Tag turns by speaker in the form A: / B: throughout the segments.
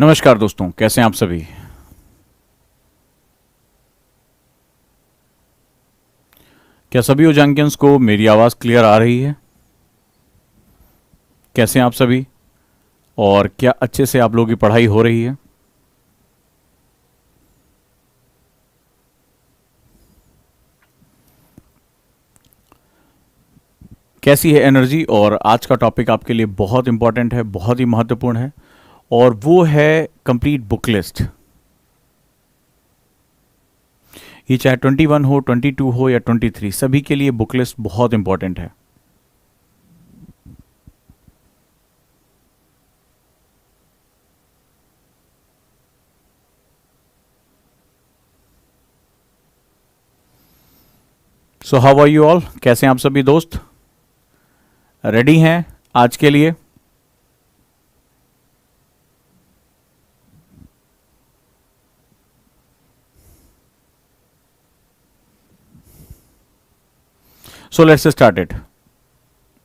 A: नमस्कार दोस्तों, कैसे हैं आप सभी। क्या सभी उजांकियंस को मेरी आवाज़ क्लियर आ रही है? कैसे हैं आप सभी और क्या अच्छे से आप लोगों की पढ़ाई हो रही है? कैसी है एनर्जी? और आज का टॉपिक आपके लिए बहुत इंपॉर्टेंट है, बहुत ही महत्वपूर्ण है और वो है कंप्लीट बुक लिस्ट। ये चाहे 21 हो, 22 हो या 23, सभी के लिए बुक लिस्ट बहुत इंपॉर्टेंट है। So how are you all? कैसे हैं आप सभी दोस्त? रेडी हैं आज के लिए? सो लेट्स स्टार्ट इट।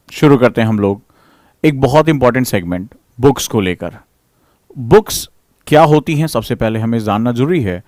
A: शुरू करते हैं हम लोग एक बहुत इंपॉर्टेंट सेगमेंट बुक्स को लेकर। बुक्स क्या होती हैं सबसे पहले हमें जानना जरूरी है।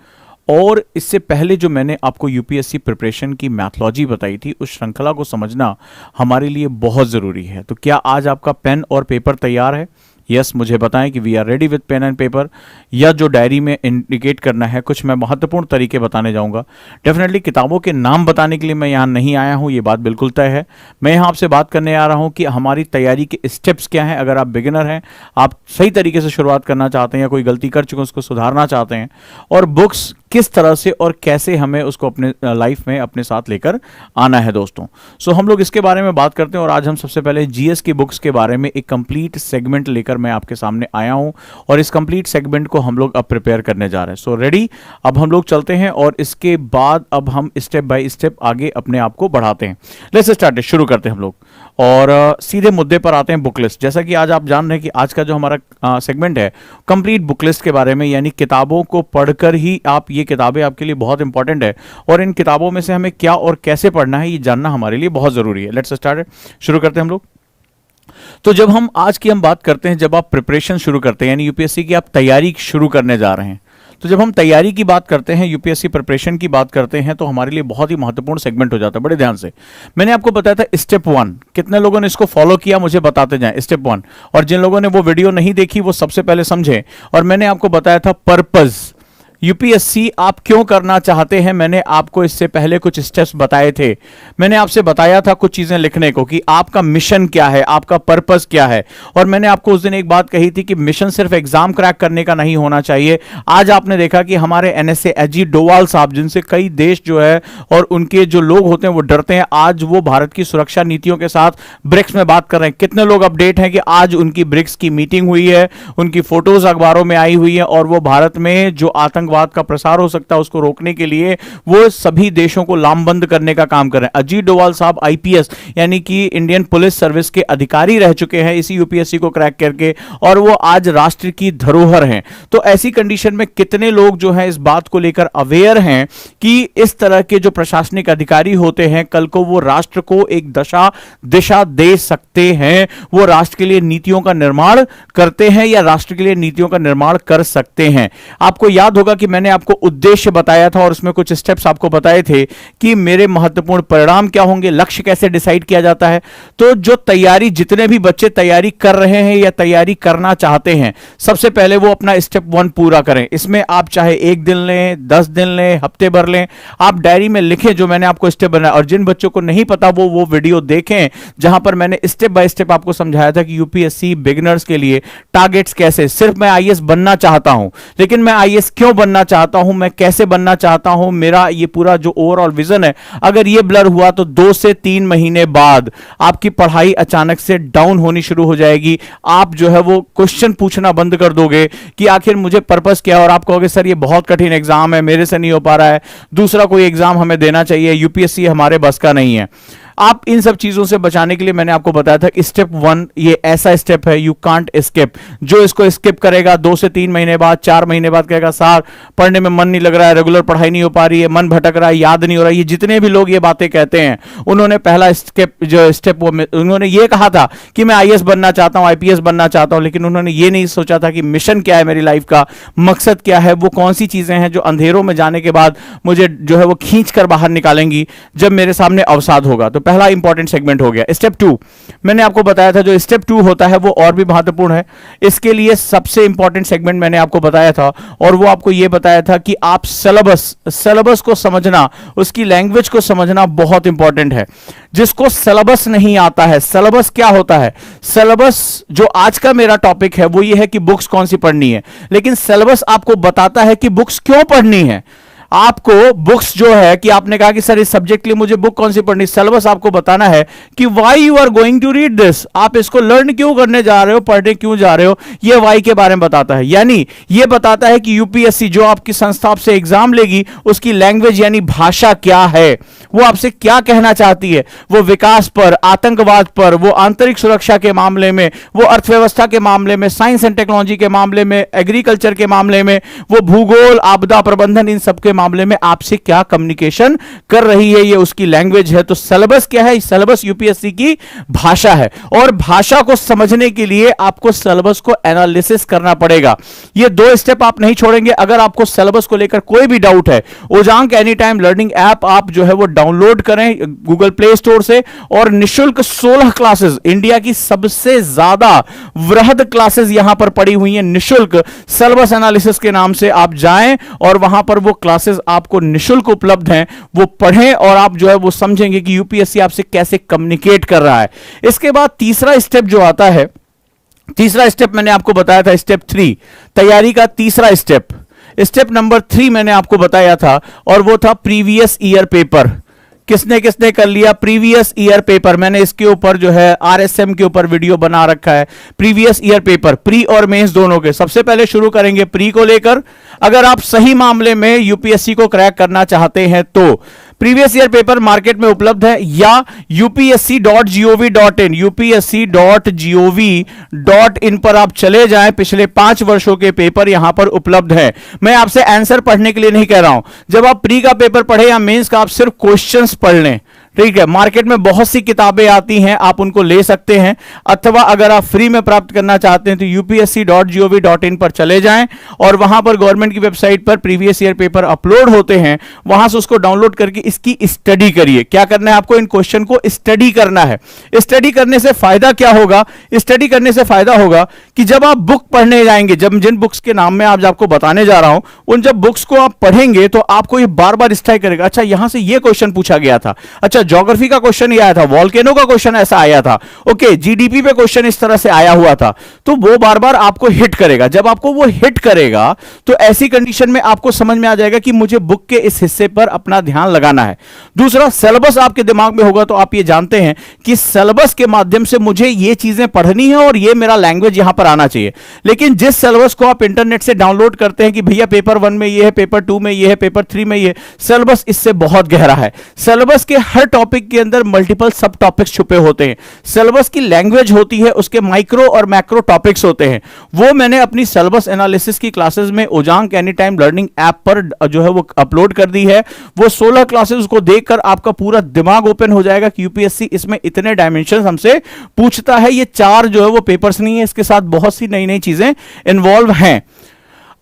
A: और इससे पहले जो मैंने आपको यूपीएससी प्रिपरेशन की मैथोलॉजी बताई थी, उस श्रृंखला को समझना हमारे लिए बहुत ज़रूरी है। तो क्या आज आपका पेन और पेपर तैयार है? यस, मुझे बताएं कि we are ready with pen and paper. या जो डायरी में इंडिकेट करना है, कुछ मैं महत्वपूर्ण तरीके बताने जाऊंगा। डेफिनेटली किताबों के नाम बताने के लिए मैं यहाँ नहीं आया हूँ, ये बात बिल्कुल तय है। मैं यहाँ आपसे बात करने आ रहा हूँ कि हमारी तैयारी के स्टेप्स क्या हैं। अगर आप बिगिनर हैं, आप सही तरीके से शुरुआत करना चाहते हैं या कोई गलती कर चुके हैं उसको सुधारना चाहते हैं, और बुक्स किस तरह से और कैसे हमें उसको अपने लाइफ में अपने साथ लेकर आना है दोस्तों। सो हम लोग इसके बारे में बात करते हैं। और आज हम सबसे पहले जीएस की बुक्स के बारे में एक कंप्लीट सेगमेंट लेकर मैं आपके सामने आया हूं और इस कंप्लीट सेगमेंट को हम लोग अब प्रिपेयर करने जा रहे हैं। सो रेडी, अब हम लोग चलते हैं और इसके बाद अब हम स्टेप बाय स्टेप आगे अपने आप को बढ़ाते हैं। लेट्स स्टार्ट, शुरू करते हैं हम लोग और सीधे मुद्दे पर आते हैं। बुक लिस्ट, जैसा कि आज आप जान रहे हैं कि आज का जो हमारा सेगमेंट है कंप्लीट बुक लिस्ट के बारे में, यानी किताबों को पढ़कर ही आप, ये किताबें आपके लिए बहुत इंपॉर्टेंट है और इन किताबों में से हमें क्या और कैसे पढ़ना है ये जानना हमारे लिए बहुत जरूरी है। लेट्स स्टार्ट, शुरू करते हैं हम लोग। तो जब हम आज की बात करते हैं, जब आप प्रिपरेशन शुरू करते हैं यानी यूपीएससी की आप तैयारी शुरू करने जा रहे हैं, तो जब हम तैयारी की बात करते हैं, यूपीएससी प्रिपरेशन की बात करते हैं, तो हमारे लिए बहुत ही महत्वपूर्ण सेगमेंट हो जाता है। बड़े ध्यान से मैंने आपको बताया था स्टेप 1, कितने लोगों ने इसको फॉलो किया मुझे बताते जाएं। स्टेप 1, और जिन लोगों ने वो वीडियो नहीं देखी वो सबसे पहले समझें। और मैंने आपको बताया था पर्पस, यूपीएससी आप क्यों करना चाहते हैं। मैंने आपको इससे पहले कुछ स्टेप्स बताए थे। मैंने आपसे बताया था कुछ चीजें लिखने को कि आपका मिशन क्या है, आपका पर्पस क्या है। और मैंने आपको उस दिन एक बात कही थी कि मिशन सिर्फ एग्जाम क्रैक करने का नहीं होना चाहिए। आज आपने देखा कि हमारे एनएसए अजीत डोवाल साहब, जिनसे कई देश जो है और उनके जो लोग होते हैं वो डरते हैं, आज वो भारत की सुरक्षा नीतियों के साथ ब्रिक्स में बात कर रहे हैं। कितने लोग अपडेट हैं कि आज उनकी ब्रिक्स की मीटिंग हुई है, उनकी फोटोज अखबारों में आई हुई है और वो भारत में जो आतंकवाद का प्रसार हो सकता है उसको रोकने के लिए वो सभी देशों को लामबंद करने का काम कर रहे हैं। अजीत डोवाल साहब आईपीएस यानी कि इंडियन पुलिस सर्विस के अधिकारी रह चुके हैं इसी यूपीएससी को क्रैक करके, और वो आज राष्ट्र की धरोहर हैं। तो ऐसी कंडीशन में कितने लोग जो है इस बात को लेकर अवेयर हैं कि इस तरह के जो प्रशासनिक अधिकारी होते हैं कल को वो राष्ट्र को एक दिशा दे सकते हैं, वो राष्ट्र के लिए नीतियों का निर्माण करते हैं या राष्ट्र के लिए नीतियों का निर्माण कर सकते हैं। आपको याद होगा कि मैंने आपको उद्देश्य बताया था और उसमें कुछ स्टेप्स आपको बताए थे कि मेरे महत्वपूर्ण परिणाम क्या होंगे, लक्ष्य कैसे डिसाइड किया जाता है। तो जो तैयारी, जितने भी बच्चे तैयारी कर रहे हैं या तैयारी करना चाहते हैं, सबसे पहले वो अपना स्टेप 1 पूरा करें। इसमें आप चाहे 1 दिन लें, 10 दिन लें, हफ्ते भर लें, आप डायरी में लिखें जो मैंने आपको स्टेप बनाया। और जिन बच्चों को नहीं पता वो वीडियो देखें जहां पर मैंने स्टेप बाय स्टेप आपको समझाया था कि यूपीएससी बिगिनर्स के लिए टारगेट्स कैसे। सिर्फ मैं आईएएस बनना चाहता हूं, लेकिन मैं आईएएस क्यों बनना चाहता हूं, मैं कैसे बनना चाहता हूं, मेरा ये पूरा जो ओवरऑल विजन है, अगर ये ब्लर हुआ तो 2 से 3 महीने बाद आपकी पढ़ाई अचानक से डाउन होनी शुरू हो जाएगी। आप जो है वो क्वेश्चन पूछना बंद कर दोगे कि आखिर मुझे पर्पस क्या है, और आप कहोगे सर ये बहुत कठिन एग्जाम है, मेरे से नहीं हो पा रहा है, दूसरा कोई एग्जाम हमें देना चाहिए, यूपीएससी हमारे बस का नहीं है। आप इन सब चीजों से बचाने के लिए मैंने आपको बताया था स्टेप 1 ये ऐसा स्टेप है, यू कांट स्किप। जो इसको स्किप करेगा 2 से 3 महीने बाद, 4 महीने बाद कहेगा सर पढ़ने में मन नहीं लग रहा है, रेगुलर पढ़ाई नहीं हो पा रही है, मन भटक रहा है, याद नहीं हो रहा है। ये जितने भी लोग ये बातें कहते हैं, उन्होंने पहला स्टेप उन्होंने ये कहा था कि मैं आईएएस बनना चाहता हूं, आईपीएस बनना चाहता हूं, लेकिन उन्होंने ये नहीं सोचा था कि मिशन क्या है मेरी लाइफ का, मकसद क्या है, वो कौन सी चीजें हैं जो अंधेरों में जाने के बाद मुझे जो है वो खींच कर बाहर निकालेंगी जब मेरे सामने अवसाद होगा। तो पहला इंपॉर्टेंट सेगमेंट हो गया। स्टेप 2 मैंने आपको बताया था, जो स्टेप 2 होता है वो और भी महत्वपूर्ण है। इसके लिए सबसे इंपॉर्टेंट सेगमेंट मैंने आपको बताया था, और वो आपको ये बताया था कि आप सिलेबस को समझना, उसकी लैंग्वेज को समझना बहुत इंपॉर्टेंट है। जिसको सिलेबस नहीं आता है, सिलेबस क्या होता है, सिलेबस जो आज का मेरा टॉपिक है वो ये है कि बुक्स कौन सी पढ़नी है, लेकिन सिलेबस आपको बताता है कि बुक्स क्यों पढ़नी है। आपको बुक्स जो है कि आपने कहा कि सर इस सब्जेक्ट के लिए मुझे बुक कौन सी पढ़नी, सिलेबस आपको बताना है कि why you are going to read this, आप इसको लर्न क्यों करने जा रहे हो, पढ़ने क्यों जा रहे हो, ये व्हाई के बारे में बताता है। यानी ये बताता है कि यूपीएससी जो आपकी संस्था आपसे एग्जाम लेगी उसकी लैंग्वेज यानी भाषा क्या है, वो आपसे क्या कहना चाहती है। वो विकास पर, आतंकवाद पर, वो आंतरिक सुरक्षा के मामले में, वो अर्थव्यवस्था के मामले में, साइंस एंड टेक्नोलॉजी के मामले में, एग्रीकल्चर के मामले में, वो भूगोल, आपदा प्रबंधन, इन सब के मामले में आपसे क्या कम्युनिकेशन कर रही है, ये उसकी लैंग्वेज है। तो सिलेबस क्या है, सिलेबस यूपीएससी की भाषा है, और भाषा को समझने के लिए आपको सिलेबस को एनालिसिस करना पड़ेगा। ये 2 स्टेप आप नहीं छोड़ेंगे। अगर आपको सिलेबस को लेकर कोई भी डाउट है, Ojaank any time learning app आप जो है वो डाउनलोड करें गूगल प्ले स्टोर से, और निशुल्क 16 क्लासेस, इंडिया की सबसे ज्यादा वृहद क्लासेस यहां पर पड़ी हुई हैं निशुल्क, सिलेबस एनालिसिस के नाम से। आप जाएं और वहां पर वो क्लासेस आपको निशुल्क उपलब्ध हैं, वो पढ़ें और आप जो है वो समझेंगे कि यूपीएससी आपसे कैसे कम्युनिकेट कर रहा है। इसके बाद तीसरा स्टेप जो आता है, तीसरा स्टेप मैंने आपको बताया था स्टेप 3, तैयारी का तीसरा स्टेप, स्टेप नंबर 3 मैंने आपको बताया था, और वो था प्रीवियस ईयर पेपर। किसने किसने कर लिया प्रीवियस ईयर पेपर, मैंने इसके ऊपर जो है आरएसएम के ऊपर वीडियो बना रखा है। प्रीवियस ईयर पेपर, प्री और मेंस दोनों के। सबसे पहले शुरू करेंगे प्री को लेकर। अगर आप सही मामले में यूपीएससी को क्रैक करना चाहते हैं तो प्रीवियस ईयर पेपर मार्केट में उपलब्ध है, या upsc.gov.in, upsc.gov.in पर आप चले जाएं। पिछले 5 वर्षों के पेपर यहां पर उपलब्ध है। मैं आपसे आंसर पढ़ने के लिए नहीं कह रहा हूं। जब आप प्री का पेपर पढ़े या मेंस का, आप सिर्फ क्वेश्चंस पढ़ लें, ठीक है। मार्केट में बहुत सी किताबें आती हैं, आप उनको ले सकते हैं, अथवा अगर आप फ्री में प्राप्त करना चाहते हैं तो upsc.gov.in पर चले जाएं, और वहां पर गवर्नमेंट की वेबसाइट पर प्रीवियस ईयर पेपर अपलोड होते हैं, वहां से उसको डाउनलोड करके इसकी स्टडी करिए। क्या करना है आपको, इन क्वेश्चन को स्टडी करना है। स्टडी करने से फायदा क्या होगा, स्टडी करने से फायदा होगा कि जब आप बुक पढ़ने जाएंगे, जब जिन बुक्स के नाम में आज आपको बताने जा रहा हूं, उन जब बुक्स को आप पढ़ेंगे तो आपको ये बार बार स्ट्राइक करेगा, अच्छा यहां से ये क्वेश्चन पूछा गया था, अच्छा ज्योग्राफी का क्वेश्चन ये आया था, वॉल्केनो का क्वेश्चन ऐसा आया था, ओके जीडीपी पे क्वेश्चन इस तरह से आया हुआ था। तो वो बार बार आपको हिट करेगा। जब आपको वो हिट करेगा तो ऐसी कंडीशन में आपको समझ में आ जाएगा कि मुझे बुक के इस हिस्से पर अपना ध्यान लगाना है। दूसरा, सिलेबस आपके दिमाग में होगा तो आप ये जानते हैं कि सिलेबस के माध्यम से मुझे ये चीजें पढ़नी है और ये मेरा लैंग्वेज यहां पर आना चाहिए। लेकिन जिस सिलेबस को आप इंटरनेट से डाउनलोड करते हैं कि भैया पेपर 1 में ये है, पेपर 2 में ये है, पेपर 3 में ये, सिलेबस इससे बहुत गहरा है। सिलेबस के हर टॉपिक के अंदर मल्टीपल सब टॉपिक्स छुपे होते हैं। सिलेबस की लैंग्वेज होती है, उसके माइक्रो और मैक्रो टॉपिक्स होते हैं। वो मैंने अपनी सिलेबस एनालिसिस की क्लासेस में Ojaank any time learning app पर जो है वो अपलोड कर दी है। वो 16 क्लासेस को देखकर आपका पूरा दिमाग ओपन हो जाएगा कि यूपीएससी इसमें इतने डायमेंशन हमसे पूछता है। ये 4 जो है वो पेपर्स नहीं है, इसके साथ बहुत सी नई नई चीजें इन्वॉल्व हैं।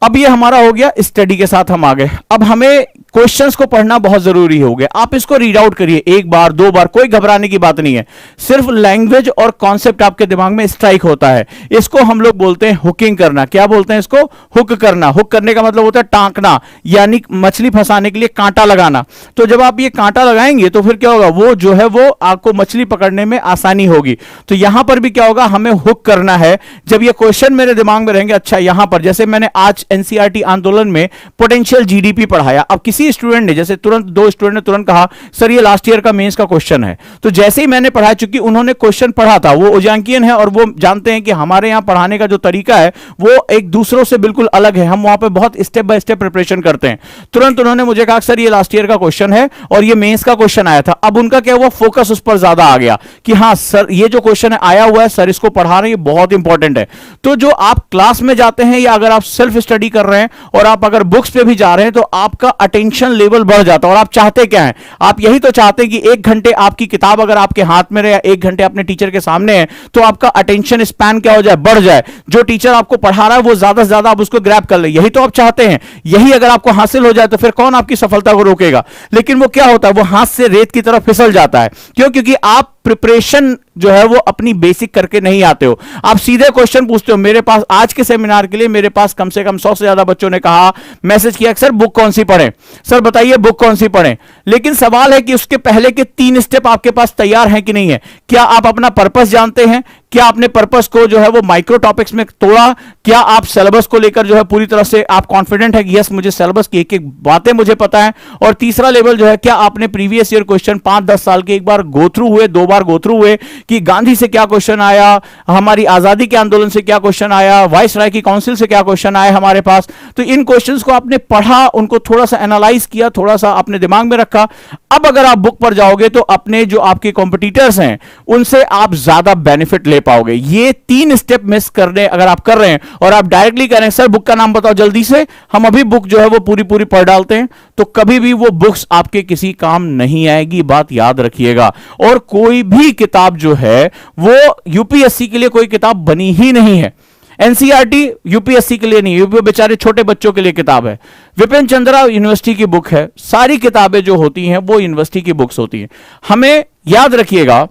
A: अब ये हमारा हो गया, स्टडी के साथ हम आ गए। अब हमें क्वेश्चंस को पढ़ना बहुत जरूरी हो गया। आप इसको रीड आउट करिए 1 बार 2 बार, कोई घबराने की बात नहीं है। सिर्फ लैंग्वेज और कॉन्सेप्ट आपके दिमाग में स्ट्राइक होता है। इसको हम लोग बोलते हैं हुकिंग करना। क्या बोलते हैं इसको? हुक करना। हुक करने का मतलब होता है टांकना, यानी मछली फंसाने के लिए कांटा लगाना। तो जब आप ये कांटा लगाएंगे तो फिर क्या होगा, वो जो है वो आपको मछली पकड़ने में आसानी होगी। तो यहां पर भी क्या होगा, हमें हुक करना है। जब ये क्वेश्चन मेरे दिमाग में रहेंगे, अच्छा यहां पर जैसे मैंने आज एनसीईआरटी आंदोलन में पोटेंशियल जीडीपी पढ़ाया। अब किसी स्टूडेंट ने, जैसे तुरंत दो स्टूडेंट ने तुरंत कहा सर ये लास्ट ईयर का मेंस का क्वेश्चन है, तो जैसे ही मैंने पढ़ा, चूंकि उन्होंने क्वेश्चन पढ़ा था, वो ओजांकियन है और वो जानते हैं कि हमारे यहां पढ़ाने का जो तरीका है वो एक दूसरों से बिल्कुल अलग है, हम वहां पे बहुत स्टेप बाय स्टेप प्रिपरेशन करते हैं। तुरंत उन्होंने मुझे कहा सर ये लास्ट ईयर का क्वेश्चन है और ये मेंस का क्वेश्चन आया था। अब उनका क्या हुआ, फोकस उस पर ज्यादा आ गया कि हाँ सर ये जो क्वेश्चन है आया हुआ है, सर इसको पढ़ा रहे हैं, ये बहुत इंपॉर्टेंट है। तो जो आप क्लास में जाते हैं या अगर आप सेल्फ स्टडी कर रहे हैं और आप अगर बुक्स पे भी जा रहे हैं तो आपका अटेंशन लेवल बढ़ जाता है। और आप चाहते क्या है, आप यही तो चाहते हैं कि 1 घंटे आपकी किताब अगर आपके हाथ में रहे या 1 घंटे अपने टीचर के सामने है तो आपका अटेंशन स्पैन क्या हो जाए, बढ़ जाए। जो टीचर आपको पढ़ा रहा है वो ज्यादा से ज्यादा आप उसको ग्रैब कर ले, यही तो आप चाहते हैं। यही अगर आपको हासिल हो जाए तो फिर कौन आपकी सफलता को रोकेगा। लेकिन वो क्या होता है, वो हाथ से रेत की तरफ फिसल जाता है। क्यों? क्योंकि आप प्रिपरेशन जो है वो अपनी बेसिक करके नहीं आते हो, आप सीधे क्वेश्चन पूछते हो। मेरे पास आज के सेमिनार के लिए मेरे पास कम से कम 100 से ज्यादा बच्चों ने कहा, मैसेज किया सर बुक कौन सी पढ़ें, सर बताइए बुक कौन सी पढ़ें। लेकिन सवाल है कि उसके पहले के 3 स्टेप आपके पास तैयार हैं कि नहीं है। क्या आप अपना पर्पस जानते हैं? क्या आपने पर्पस को जो है वो माइक्रो टॉपिक्स में तोड़ा? क्या आप सिलेबस को लेकर जो है पूरी तरह से आप कॉन्फिडेंट है कि यस मुझे सिलेबस की एक एक बातें मुझे पता है? और तीसरा लेवल जो है, क्या आपने प्रीवियस ईयर क्वेश्चन 5-10 साल के एक बार गो थ्रू हुए, 2 बार गो थ्रू हुए कि गांधी से क्या क्वेश्चन आया, हमारी आजादी के आंदोलन से क्या क्वेश्चन आया, वाइस राय की काउंसिल से क्या क्वेश्चन आए हमारे पास। तो इन क्वेश्चंस को आपने पढ़ा, उनको थोड़ा सा एनालाइज किया, थोड़ा सा अपने दिमाग में रखा। अब अगर आप बुक पर जाओगे तो अपने जो आपके कॉम्पिटिटर्स हैं उनसे आप ज्यादा बेनिफिट ले पाओगे। ये 3 स्टेप मिस करने अगर आप कर रहे हैं और आप डायरेक्टली कह रहे हैं सर बुक का नाम बताओ जल्दी से, हम अभी बुक जो है वो पूरी पूरी पढ़ डालते हैं, तो कभी भी वो बुक्स आपके किसी काम नहीं आएगी, बात याद रखिएगा। और कोई भी किताब जो है वो यूपीएससी के लिए कोई किताब बनी ही नहीं है। एनसीईआरटी यूपीएससी के लिए नहीं, यूपी बेचारे छोटे बच्चों के लिए किताब है। विपिन चंद्रा यूनिवर्सिटी की बुक है। सारी किताबें जो होती हैं वो यूनिवर्सिटी की बुक्स होती हैं। हमें याद रखिएगा,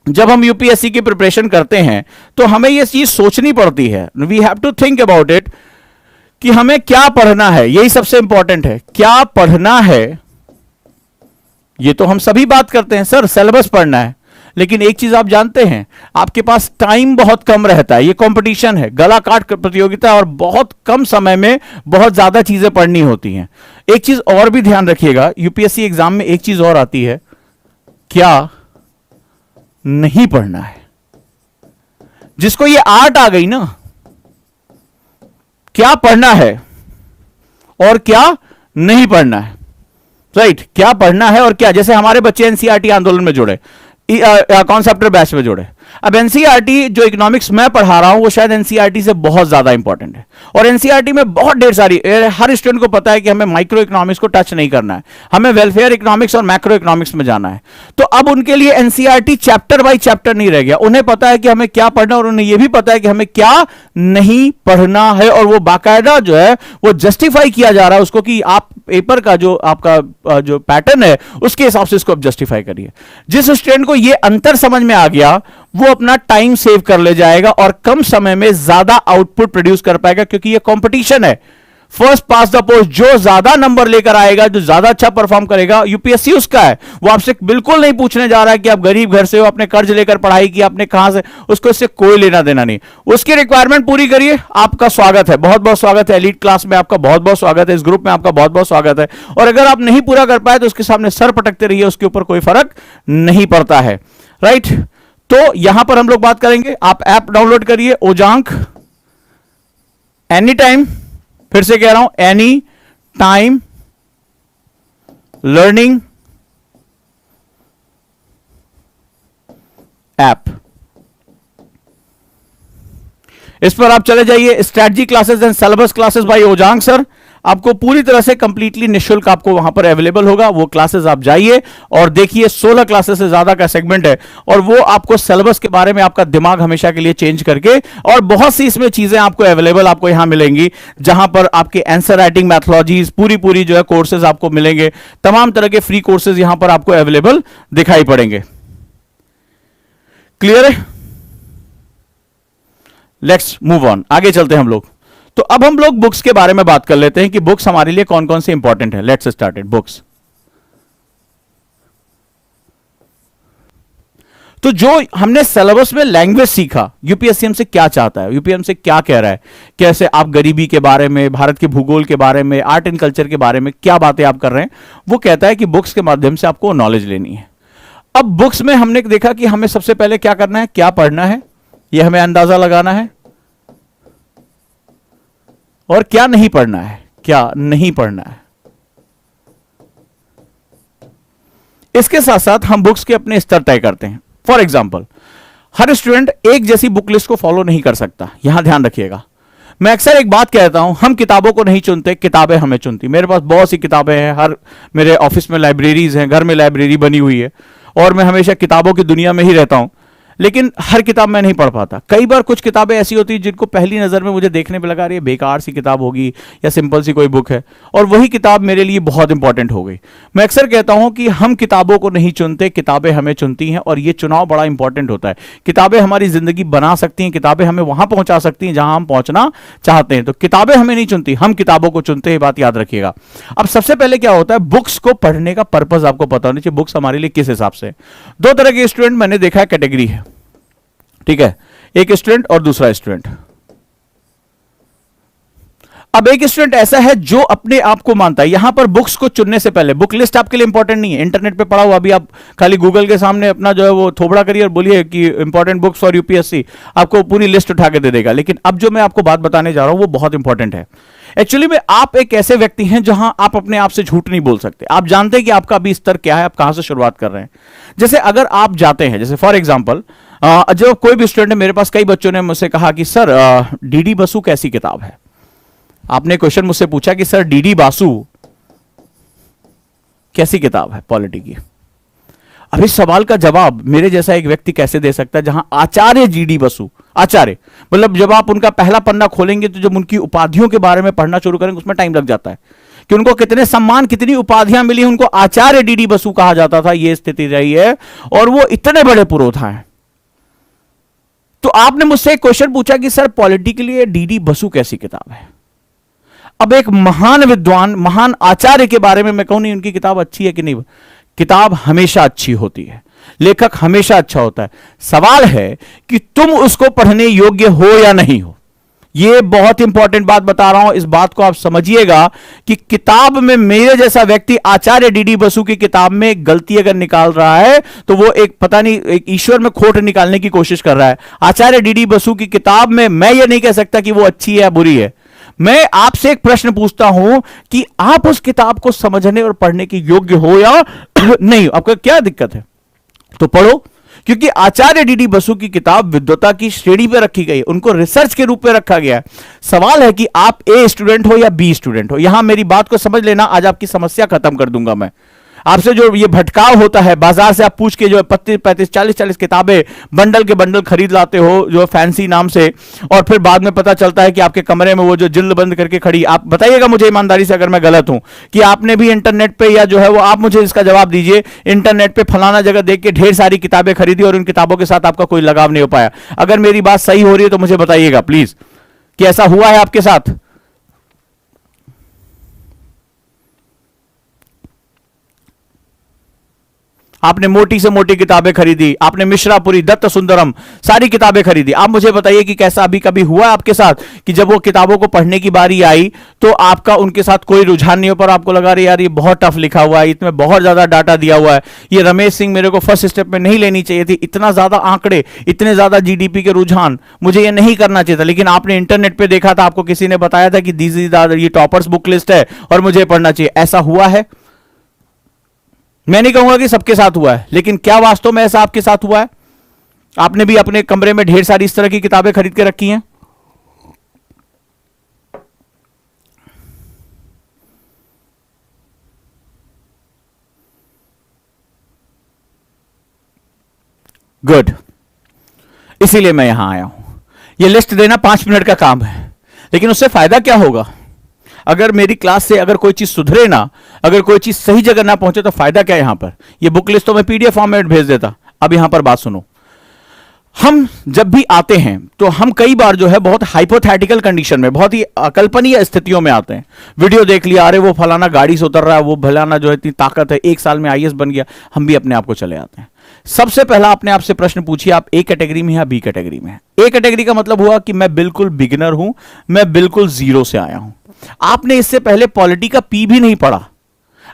A: जब हम यूपीएससी की प्रिपरेशन करते हैं तो हमें यह चीज सोचनी पड़ती है, we have to think about it कि हमें क्या पढ़ना है। यही सबसे इंपॉर्टेंट है, क्या पढ़ना है। ये तो हम सभी बात करते हैं सर सिलेबस पढ़ना है, लेकिन एक चीज आप जानते हैं, आपके पास टाइम बहुत कम रहता है। ये कंपटीशन है, गला काट प्रतियोगिता, और बहुत कम समय में बहुत ज्यादा चीजें पढ़नी होती हैं। एक चीज और भी ध्यान रखिएगा, यूपीएससी एग्जाम में एक चीज और आती है, क्या नहीं पढ़ना है। जिसको ये आर्ट आ गई ना, क्या पढ़ना है और क्या नहीं पढ़ना है, राइट? क्या पढ़ना है और क्या, जैसे हमारे बच्चे एनसीईआरटी आंदोलन में जुड़े, कॉन्सेप्टर बैच में जुड़े। अब एनसीईआरटी जो इकोनॉमिक्स मैं पढ़ा रहा हूं वो शायद एनसीईआरटी से बहुत ज्यादा इंपॉर्टेंट है, और एनसीईआरटी में बहुत ढेर सारी, हर स्टूडेंट को पता है कि हमें माइक्रो इकोनॉमिक्स को टच नहीं करना है, हमें वेलफेयर इकोनॉमिक्स और मैक्रो इकोनॉमिक्स में जाना है। तो अब उनके लिए एनसीईआरटी चैप्टर बाय चैप्टर नहीं रह गया। उन्हें पता है कि हमें क्या पढ़ना और उन्हें यह भी पता है कि हमें क्या नहीं पढ़ना है, और वो बाकायदा जो है वो जस्टिफाई किया जा रहा है उसको कि आप पेपर का जो आपका जो पैटर्न है उसके हिसाब से इसको आप जस्टिफाई करिए। जिस स्टूडेंट को ये अंतर समझ में आ गया वो अपना टाइम सेव कर ले जाएगा और कम समय में ज्यादा आउटपुट प्रोड्यूस कर पाएगा, क्योंकि ये कंपटीशन है। फर्स्ट पास द पोस्ट, जो ज्यादा नंबर लेकर आएगा, जो ज्यादा अच्छा परफॉर्म करेगा, यूपीएससी उसका है। वो आपसे बिल्कुल नहीं पूछने जा रहा है कि आप गरीब घर से हो, आपने कर्ज लेकर पढ़ाई की, आपने कहां से, उसको इससे कोई लेना देना नहीं। उसकी रिक्वायरमेंट पूरी करिए, आपका स्वागत है, बहुत बहुत स्वागत है। एलीट क्लास में आपका बहुत बहुत स्वागत है, इस ग्रुप में आपका बहुत बहुत स्वागत है। और अगर आप नहीं पूरा कर पाए तो उसके सामने सर पटकते रहिए, उसके ऊपर कोई फर्क नहीं पड़ता है, राइट? तो यहां पर हम लोग बात करेंगे, आप ऐप डाउनलोड करिए ओजांक एनी टाइम, फिर से कह रहा हूं एनी टाइम लर्निंग ऐप। इस पर आप चले जाइए, strategy classes and syllabus classes bye Ojaank sir, आपको पूरी तरह से कंप्लीटली निःशुल्क आपको वहां पर अवेलेबल होगा। वो क्लासेस आप जाइए और देखिए, 16 क्लासेस से ज्यादा का सेगमेंट है, और वो आपको सिलेबस के बारे में आपका दिमाग हमेशा के लिए चेंज करके, और बहुत सी इसमें चीजें आपको अवेलेबल आपको यहां मिलेंगी, जहां पर आपके आंसर राइटिंग मैथोलॉजीज पूरी जो है कोर्सेज आपको मिलेंगे। तमाम तरह के फ्री कोर्सेज यहां पर आपको अवेलेबल दिखाई पड़ेंगे। क्लियर है? लेट्स मूव ऑन, आगे चलते हैं हम लोग। तो अब हम लोग बुक्स के बारे में बात कर लेते हैं कि बुक्स हमारे लिए कौन कौन से इंपॉर्टेंट है। Let's start it books. तो जो हमने सिलेबस में लैंग्वेज सीखा, यूपीएससी हमसे क्या चाहता है, यूपीएससी हमसे क्या कह रहा है, कैसे आप गरीबी के बारे में, भारत के भूगोल के बारे में, आर्ट एंड कल्चर के बारे में क्या बातें आप कर रहे हैं, वो कहता है कि बुक्स के माध्यम से आपको नॉलेज लेनी है। अब बुक्स में हमने देखा कि हमें सबसे पहले क्या करना है, क्या पढ़ना है, यह हमें अंदाजा लगाना है, और क्या नहीं पढ़ना है, क्या नहीं पढ़ना है। इसके साथ साथ हम बुक्स के अपने स्तर तय करते हैं। फॉर एग्जाम्पल, हर स्टूडेंट एक जैसी बुक लिस्ट को फॉलो नहीं कर सकता, यहां ध्यान रखिएगा। मैं अक्सर एक बात कहता हूं, हम किताबों को नहीं चुनते, किताबें हमें चुनती। मेरे पास बहुत सी किताबें हैं, हर मेरे ऑफिस में लाइब्रेरीज हैं, घर में लाइब्रेरी बनी हुई है, और मैं हमेशा किताबों की दुनिया में ही रहता हूं, लेकिन हर किताब मैं नहीं पढ़ पाता। कई बार कुछ किताबें ऐसी होती हैं जिनको पहली नज़र में मुझे देखने पे लगा रही है बेकार सी किताब होगी या सिंपल सी कोई बुक है, और वही किताब मेरे लिए बहुत इंपॉर्टेंट हो गई। मैं अक्सर कहता हूं कि हम किताबों को नहीं चुनते, किताबें हमें चुनती हैं, और ये चुनाव बड़ा इंपॉर्टेंट होता है। किताबें हमारी ज़िंदगी बना सकती हैं, किताबें हमें वहां पहुंचा सकती हैं जहां हम पहुंचना चाहते हैं। तो किताबें हमें नहीं चुनती, हम किताबों को चुनते हैं, बात याद रखिएगा। अब सबसे पहले क्या होता है, बुक्स को पढ़ने का पर्पज आपको पता होना चाहिए, बुक्स हमारे लिए किस हिसाब से। दो तरह के स्टूडेंट मैंने देखा है, कैटेगरी है, ठीक है, एक स्टूडेंट और दूसरा स्टूडेंट। अब एक स्टूडेंट ऐसा है जो अपने आप को मानता है, यहां पर बुक्स को चुनने से पहले, बुक लिस्ट आपके लिए इंपॉर्टेंट नहीं है, इंटरनेट पे पढ़ा हुआ, अभी आप खाली गूगल के सामने अपना जो है वो थोबड़ा करिए और बोलिए कि इंपॉर्टेंट बुक्स फॉर यूपीएससी, आपको पूरी लिस्ट उठा के दे देगा। लेकिन अब जो मैं आपको बात बताने जा रहा हूं वो बहुत इंपॉर्टेंट है। एक्चुअली में आप एक ऐसे व्यक्ति हैं जहां आप अपने आप से झूठ नहीं बोल सकते। आप जानते हैं कि आपका अभी स्तर क्या है, आप कहां से शुरुआत कर रहे हैं। जैसे अगर आप जाते हैं, जैसे फॉर एग्जाम्पल, जो कोई भी स्टूडेंट है, मेरे पास कई बच्चों ने मुझसे कहा कि सर डीडी बसु कैसी किताब है। आपने क्वेश्चन मुझसे पूछा कि सर डीडी बासु कैसी किताब है पॉलिटी की। अब इस सवाल का जवाब मेरे जैसा एक व्यक्ति कैसे दे सकता है, जहां आचार्य डीडी बसु, आचार्य मतलब जब आप उनका पहला पन्ना खोलेंगे तो जब उनकी उपाधियों के बारे में पढ़ना शुरू करेंगे उसमें टाइम लग जाता है कि उनको कितने सम्मान, कितनी उपाधियां मिली, उनको आचार्य डीडी बसु कहा जाता था, यह स्थिति रही है, और वो इतने बड़े पुरोधा हैं। तो आपने मुझसे एक क्वेश्चन पूछा कि सर पॉलिटी के लिए डीडी बसु कैसी किताब है। अब एक महान विद्वान, महान आचार्य के बारे में मैं कहूं नहीं उनकी किताब अच्छी है कि नहीं, किताब हमेशा अच्छी होती है, लेखक हमेशा अच्छा होता है। सवाल है कि तुम उसको पढ़ने योग्य हो या नहीं हो। यह बहुत इंपॉर्टेंट बात बता रहा हूं, इस बात को आप समझिएगा कि किताब में मेरे जैसा व्यक्ति आचार्य डीडी बसु की किताब में गलती अगर निकाल रहा है तो वो एक पता नहीं एक ईश्वर में खोट निकालने की कोशिश कर रहा है। आचार्य डीडी बसु की किताब में मैं ये नहीं कह सकता कि वो अच्छी है या बुरी है। मैं आपसे एक प्रश्न पूछता हूं कि आप उस किताब को समझने और पढ़ने के योग्य हो या नहीं। आपका क्या दिक्कत है, तो पढ़ो, क्योंकि आचार्य डीडी बसु की किताब विद्वता की श्रेणी पे रखी गई, उनको रिसर्च के रूप में रखा गया है। सवाल है कि आप ए स्टूडेंट हो या बी स्टूडेंट हो। यहां मेरी बात को समझ लेना, आज आपकी समस्या खत्म कर दूंगा मैं। आपसे जो ये भटकाव होता है, बाजार से आप पूछ के जो 35 40 किताबें बंडल के बंडल खरीद लाते हो जो फैंसी नाम से, और फिर बाद में पता चलता है कि आपके कमरे में वो जो जिल्द बंद करके खड़ी। आप बताइएगा मुझे ईमानदारी से अगर मैं गलत हूं, कि आपने भी इंटरनेट पे या जो है वो, आप मुझे इसका जवाब दीजिए, इंटरनेट पे फलाना जगह देख के ढेर सारी किताबें खरीदी और उन किताबों के साथ आपका कोई लगाव नहीं हो पाया। अगर मेरी बात सही हो रही है तो मुझे बताइएगा प्लीज कि ऐसा हुआ है आपके साथ। आपने मोटी से मोटी किताबें खरीदी, आपने मिश्रापुरी, दत्त सुंदरम, सारी किताबें खरीदी। आप मुझे बताइए कि कैसा अभी कभी हुआ आपके साथ कि जब वो किताबों को पढ़ने की बारी आई तो आपका उनके साथ कोई रुझान नहीं हो, पर आपको लगा रही यार ये बहुत टफ लिखा हुआ है, इसमें बहुत ज्यादा डाटा दिया हुआ है, ये रमेश सिंह मेरे को फर्स्ट स्टेप में नहीं लेनी चाहिए थी, इतना ज्यादा आंकड़े, इतने ज्यादा जीडीपी के रुझान, मुझे ये नहीं करना चाहिए था। लेकिन आपने इंटरनेट पे देखा था, आपको किसी ने बताया था कि ये टॉपर्स बुक लिस्ट है और मुझे पढ़ना चाहिए। ऐसा हुआ है? मैं नहीं कहूंगा कि सबके साथ हुआ है, लेकिन क्या वास्तव में ऐसा आपके साथ हुआ है? आपने भी अपने कमरे में ढेर सारी इस तरह की किताबें खरीद के रखी हैं? गुड, इसीलिए मैं यहां आया हूं। यह लिस्ट देना 5 मिनट का काम है, लेकिन उससे फायदा क्या होगा? अगर मेरी क्लास से अगर कोई चीज सुधरे ना, अगर कोई चीज सही जगह ना पहुंचे तो फायदा क्या है? यहां पर ये बुक लिस्ट तो मैं पीडीएफ फॉर्मेट भेज देता। अब यहां पर बात सुनो, हम जब भी आते हैं तो हम कई बार जो है बहुत हाइपोथेटिकल कंडीशन में, बहुत ही अकल्पनीय स्थितियों में आते हैं। वीडियो देख लिया, अरे वो फलाना गाड़ी से उतर रहा है, वो फलाना जो है इतनी ताकत है, 1 साल में आईएएस बन गया, हम भी अपने आप को चले आते हैं। सबसे पहला अपने आप से प्रश्न पूछिए, आप ए कैटेगरी में या बी कैटेगरी में? ए कैटेगरी का मतलब हुआ कि मैं बिल्कुल बिगिनर हूं, मैं बिल्कुल जीरो से आया हूं। आपने इससे पहले पॉलिटी का पी भी नहीं पढ़ा,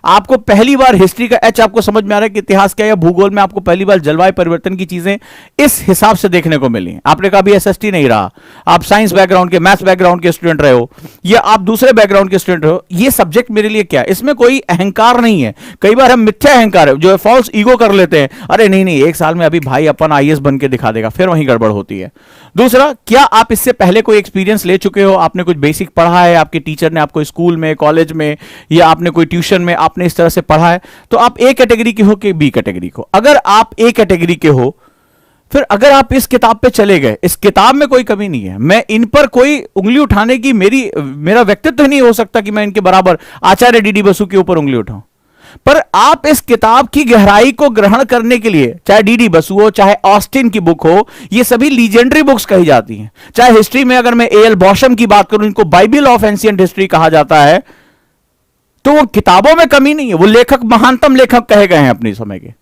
A: आपको पहली बार हिस्ट्री का एच आपको समझ में आ रहा है कि इतिहास क्या है, या भूगोल में आपको पहली बार जलवायु परिवर्तन की चीजें इस हिसाब से देखने को मिली। आपने कभी एसएसटी नहीं रहा, आप साइंस बैकग्राउंड के, मैथ्स बैकग्राउंड के स्टूडेंट रहे हो, या आप दूसरे बैकग्राउंड के स्टूडेंट हो, ये सब्जेक्ट मेरे लिए क्या है? इसमें कोई अहंकार नहीं है। कई बार हम मिथ्या अहंकार है जो है, फॉल्स ईगो कर लेते हैं, अरे नहीं नहीं 1 साल में अभी भाई अपन आईएएस बन के दिखा देगा, फिर वहीं गड़बड़ होती है। दूसरा, क्या आप इससे पहले कोई एक्सपीरियंस ले चुके हो? आपने कुछ बेसिक पढ़ा है, आपके टीचर ने आपको स्कूल में, कॉलेज में, या आपने कोई ट्यूशन में आपने इस तरह से पढ़ा है, तो आप ए कैटेगरी के हो कि बी कैटेगरी को? अगर आप ए कैटेगरी के हो, फिर अगर आप इस किताब पे चले गए, इस किताब में कोई कमी नहीं है, मैं इन पर कोई उंगली उठाने की मेरा व्यक्तित्व नहीं हो सकता कि मैं इनके बराबर आचार्य डीडी बसु के ऊपर उंगली उठाऊं। पर आप इस किताब की गहराई को ग्रहण करने के लिए, चाहे डीडी बसु हो, चाहे ऑस्टिन की बुक हो, ये सभी लीजेंडरी बुक्स कही जाती हैं। चाहे हिस्ट्री में अगर मैं एएल बॉशम की बात करूं, इनको बाइबल ऑफ एंशिएंट हिस्ट्री कहा जाता है, तो वो किताबों में कमी नहीं है, वो लेखक महानतम लेखक कहे गए हैं अपने समय के।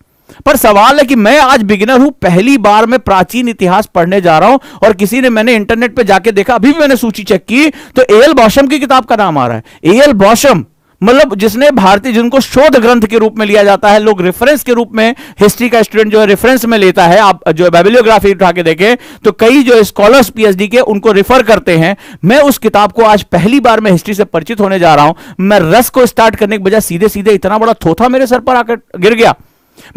A: पर सवाल है कि मैं आज बिगिनर हूं, पहली बार मैं प्राचीन इतिहास पढ़ने जा रहा हूं, और किसी ने, मैंने इंटरनेट पे जाके देखा, अभी भी मैंने सूची चेक की तो एएल बॉशम की किताब का नाम आ रहा है। एएल बॉशम मतलब जिसने भारतीय, जिनको शोध ग्रंथ के रूप में लिया जाता है, लोग रेफरेंस के रूप में, हिस्ट्री का स्टूडेंट जो है रेफरेंस में लेता है, आप जो बाइबिलियोग्राफी उठा के देखें तो कई जो स्कॉलर्स पीएचडी के उनको रेफर करते हैं। मैं उस किताब को आज पहली बार मैं हिस्ट्री से परिचित होने जा रहा हूं। मैं रस को स्टार्ट करने के बजाय सीधे सीधे इतना बड़ा थोथा मेरे सर पर आकर गिर गया।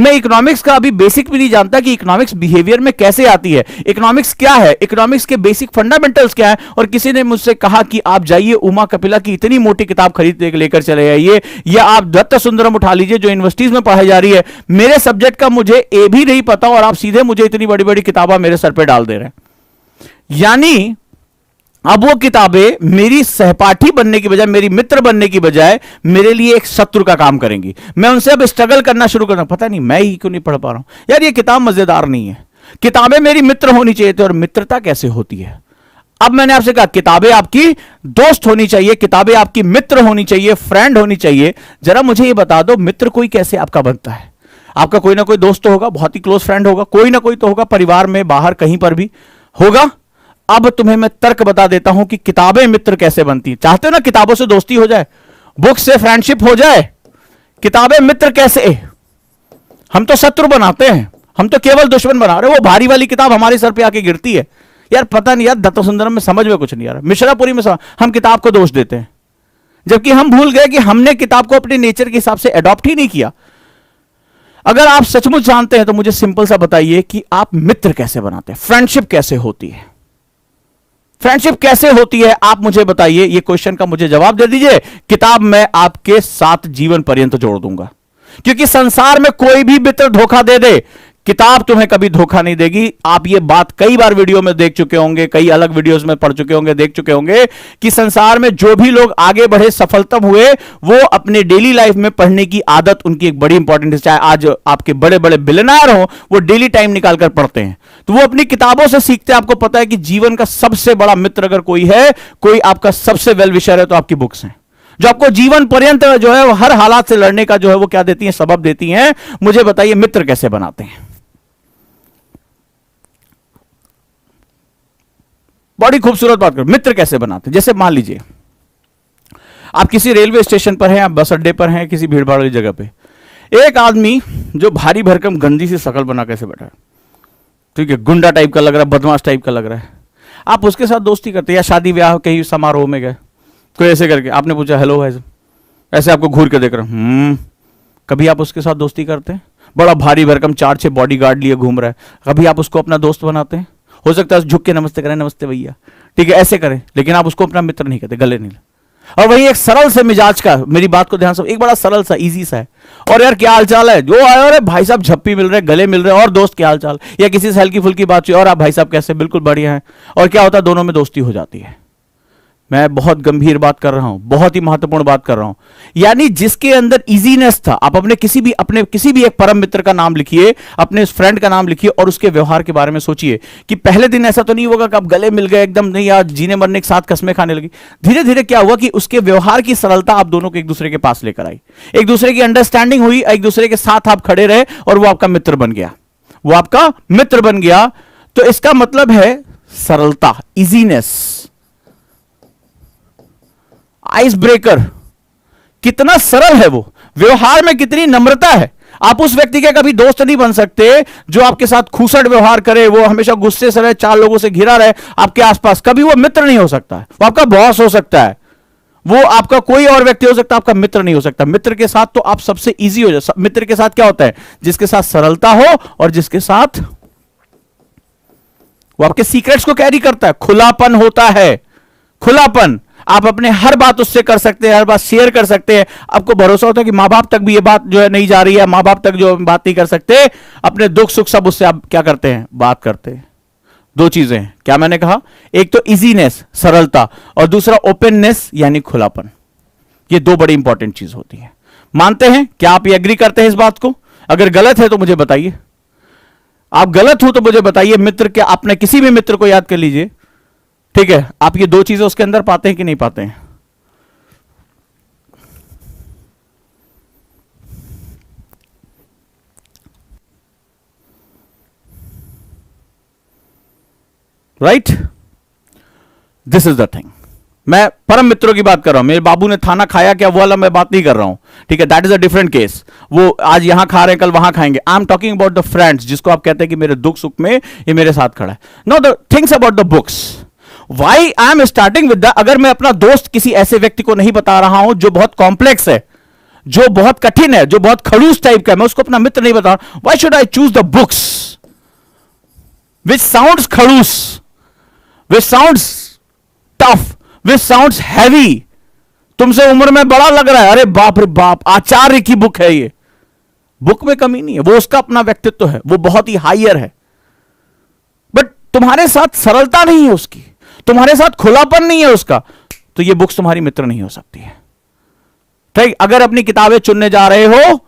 A: मैं इकोनॉमिक्स का अभी बेसिक भी नहीं जानता कि इकोनॉमिक्स बिहेवियर में कैसे आती है, इकोनॉमिक्स क्या है, इकोनॉमिक्स के बेसिक फंडामेंटल्स क्या है। और किसी ने मुझसे कहा कि आप जाइए उमा कपिला की इतनी मोटी किताब खरीद लेकर चले आइए, या आप दत्त सुंदरम उठा लीजिए जो यूनिवर्सिटीज में पढ़ाई जा रही है। मेरे सब्जेक्ट का मुझे ए भी नहीं पता और आप सीधे मुझे इतनी बड़ी बड़ी किताबें मेरे सर पे डाल दे रहे हैं। यानी अब वो किताबें मेरी सहपाठी बनने की बजाय, मेरी मित्र बनने की बजाय मेरे लिए एक शत्रु का काम करेंगी। मैं उनसे अब स्ट्रगल करना शुरू करना, पता नहीं मैं ही क्यों नहीं पढ़ पा रहा हूं यार, ये किताब मजेदार नहीं है। किताबें मेरी मित्र होनी चाहिए थी, और मित्रता कैसे होती है? अब मैंने आपसे कहा किताबें आपकी दोस्त होनी चाहिए, किताबें आपकी मित्र होनी चाहिए, फ्रेंड होनी चाहिए। जरा मुझे ये बता दो, मित्र कोई कैसे आपका बनता है? आपका कोई ना कोई दोस्त तो होगा, बहुत ही क्लोज फ्रेंड होगा, कोई ना कोई तो होगा, परिवार में, बाहर, कहीं पर भी होगा। अब तुम्हें मैं तर्क बता देता हूं कि किताबें मित्र कैसे बनती। चाहते हो ना किताबों से दोस्ती हो जाए, बुक से फ्रेंडशिप हो जाए, किताबें मित्र कैसे? हम तो शत्रु बनाते हैं, हम तो केवल दुश्मन बना रहे। वो भारी वाली किताब हमारे सर पे आके गिरती है, यार पता नहीं यार, दत्त सुंदरम में समझ में कुछ नहीं आ रहा, मिश्रापुरी में हम किताब को दोष देते हैं, जबकि हम भूल गए कि हमने किताब को अपने नेचर के हिसाब से अडॉप्ट ही नहीं किया। अगर आप सचमुच जानते हैं तो मुझे सिंपल सा बताइए कि आप मित्र कैसे बनाते हैं, फ्रेंडशिप कैसे होती है? फ्रेंडशिप कैसे होती है आप मुझे बताइए। ये क्वेश्चन का मुझे जवाब दे दीजिए, किताब मैं आपके साथ जीवन पर्यंत जोड़ दूंगा। क्योंकि संसार में कोई भी मित्र धोखा दे दे, किताब तुम्हें कभी धोखा नहीं देगी। आप ये बात कई बार वीडियो में देख चुके होंगे, कई अलग वीडियोस में पढ़ चुके होंगे, देख चुके होंगे कि संसार में जो भी लोग आगे बढ़े, सफलतम हुए, वो अपने डेली लाइफ में पढ़ने की आदत उनकी एक बड़ी इंपॉर्टेंट है। चाहे आज आपके बड़े बड़े बिलियनर हो, वो डेली टाइम निकालकर पढ़ते हैं, तो वो अपनी किताबों से सीखते हैं। आपको पता है कि जीवन का सबसे बड़ा मित्र अगर कोई है, कोई आपका सबसे वेल विशर है, तो आपकी बुक्स हैं, जो आपको जीवन पर्यंत जो है वो हर हालात से लड़ने का जो है वो क्या देती हैं, सबब देती हैं। मुझे बताइए मित्र कैसे बनाते हैं? बड़ी खूबसूरत बात करो, मित्र कैसे बनाते हैं? जैसे मान लीजिए आप किसी रेलवे स्टेशन पर हैं, आप बस अड्डे पर हैं, किसी भीड़ भाड़ वाली जगह पे, एक आदमी जो भारी भरकम गंदी सी शकल बना कैसे बैठा है, ठीक है, गुंडा टाइप का लग रहा है, बदमाश टाइप का लग रहा है, आप उसके साथ दोस्ती करते हैं। या शादी ब्याह कहीं समारोह में गए, कोई ऐसे करके आपने पूछा हेलो भाई, ऐसे आपको घूर के देख रहा हूं, कभी आप उसके साथ दोस्ती करते हैं? बड़ा भारी भरकम 4-6 बॉडीगार्ड लिए घूम रहा है, कभी आप उसको अपना दोस्त बनाते हैं? हो सकता है झुक के नमस्ते करें, नमस्ते भैया, ठीक है, ऐसे करें, लेकिन आप उसको अपना मित्र नहीं कहते, गले नहीं। और वही एक सरल से मिजाज का, मेरी बात को ध्यान से, एक बड़ा सरल सा इजी सा है, और यार क्या हाल चाल है, जो आए और भाई साहब झप्पी मिल रहे, गले मिल रहे, और दोस्त क्या हाल चाल, या किसी से हल्की फुल्की बात हुई, और आप भाई साहब कैसे, बिल्कुल बढ़िया है, और क्या होता है, दोनों में दोस्ती हो जाती है। मैं बहुत गंभीर बात कर रहा हूं, बहुत ही महत्वपूर्ण बात कर रहा हूं। यानी जिसके अंदर इजीनेस था, आप अपने किसी भी एक परम मित्र का नाम लिखिए, अपने उस फ्रेंड का नाम लिखिए और उसके व्यवहार के बारे में सोचिए कि पहले दिन ऐसा तो नहीं होगा कि आप गले मिल गए एकदम, नहीं यार जीने मरने के साथ कसमें खाने लगी। धीरे धीरे क्या हुआ कि उसके व्यवहार की सरलता आप दोनों को एक दूसरे के पास लेकर आई, एक दूसरे की अंडरस्टैंडिंग हुई, एक दूसरे के साथ आप खड़े रहे और वो आपका मित्र बन गया, वो आपका मित्र बन गया। तो इसका मतलब है सरलता, इजीनेस, आइस ब्रेकर, कितना सरल है वो, व्यवहार में कितनी नम्रता है। आप उस व्यक्ति के कभी दोस्त नहीं बन सकते जो आपके साथ खूसट व्यवहार करे, वो हमेशा गुस्से से रहे, चार लोगों से घिरा रहे आपके आसपास, कभी वो मित्र नहीं हो सकता है। वो आपका बॉस हो सकता है, वो आपका कोई और व्यक्ति हो सकता है, आपका मित्र नहीं हो सकता। मित्र के साथ तो आप सबसे इजी हो जाए। मित्र के साथ क्या होता है, जिसके साथ सरलता हो और जिसके साथ वो आपके सीक्रेट्स को कैरी करता है, खुलापन होता है, खुलापन। आप अपने हर बात उससे कर सकते हैं, हर बात शेयर कर सकते हैं। आपको भरोसा होता है कि मां बाप तक भी ये बात जो है नहीं जा रही है, मां बाप तक जो बात नहीं कर सकते, अपने दुख सुख सब उससे आप क्या करते हैं, बात करते हैं। दो चीजें हैं, क्या मैंने कहा, एक तो इजीनेस, सरलता, और दूसरा ओपननेस यानी खुलापन। ये दो बड़ी इंपॉर्टेंट चीज होती है। मानते हैं, क्या आप ये एग्री करते हैं इस बात को? अगर गलत है तो मुझे बताइए, आप गलत हो तो मुझे बताइए। मित्र के, आपने किसी भी मित्र को याद कर लीजिए, ठीक है, आप ये दो चीजें उसके अंदर पाते हैं कि नहीं पाते हैं? Right, this is the thing. मैं परम मित्रों की बात कर रहा हूं, मेरे बाबू ने खाना खाया क्या, वो वाला मैं बात नहीं कर रहा हूं, ठीक है, that is a different case. वो आज यहां खा रहे हैं, कल वहां खाएंगे। I am talking about the friends, जिसको आप कहते हैं कि मेरे दुख सुख में ये मेरे साथ खड़ा है। No, the things about the books, why I am starting with the, अगर मैं अपना दोस्त किसी ऐसे व्यक्ति को नहीं बता रहा हूं जो बहुत कॉम्प्लेक्स है, जो बहुत कठिन है, जो बहुत खड़ूस टाइप का है, मैं उसको अपना मित्र नहीं बता रहा, why should I choose the books which sounds खड़ूस, विच साउंड्स टफ, विच साउंड्स हैवी, तुमसे उम्र में बड़ा लग रहा है, अरे बाप रे बाप, आचार्य की बुक है ये। बुक में कमी नहीं है, वो उसका अपना व्यक्तित्व है, वो बहुत ही हायर है, बट तुम्हारे साथ सरलता नहीं है उसकी, तुम्हारे साथ खुलापन नहीं है उसका, तो ये बुक्स तुम्हारी मित्र नहीं हो सकती है। ठीक, अगर अपनी किताबें चुनने जा रहे हो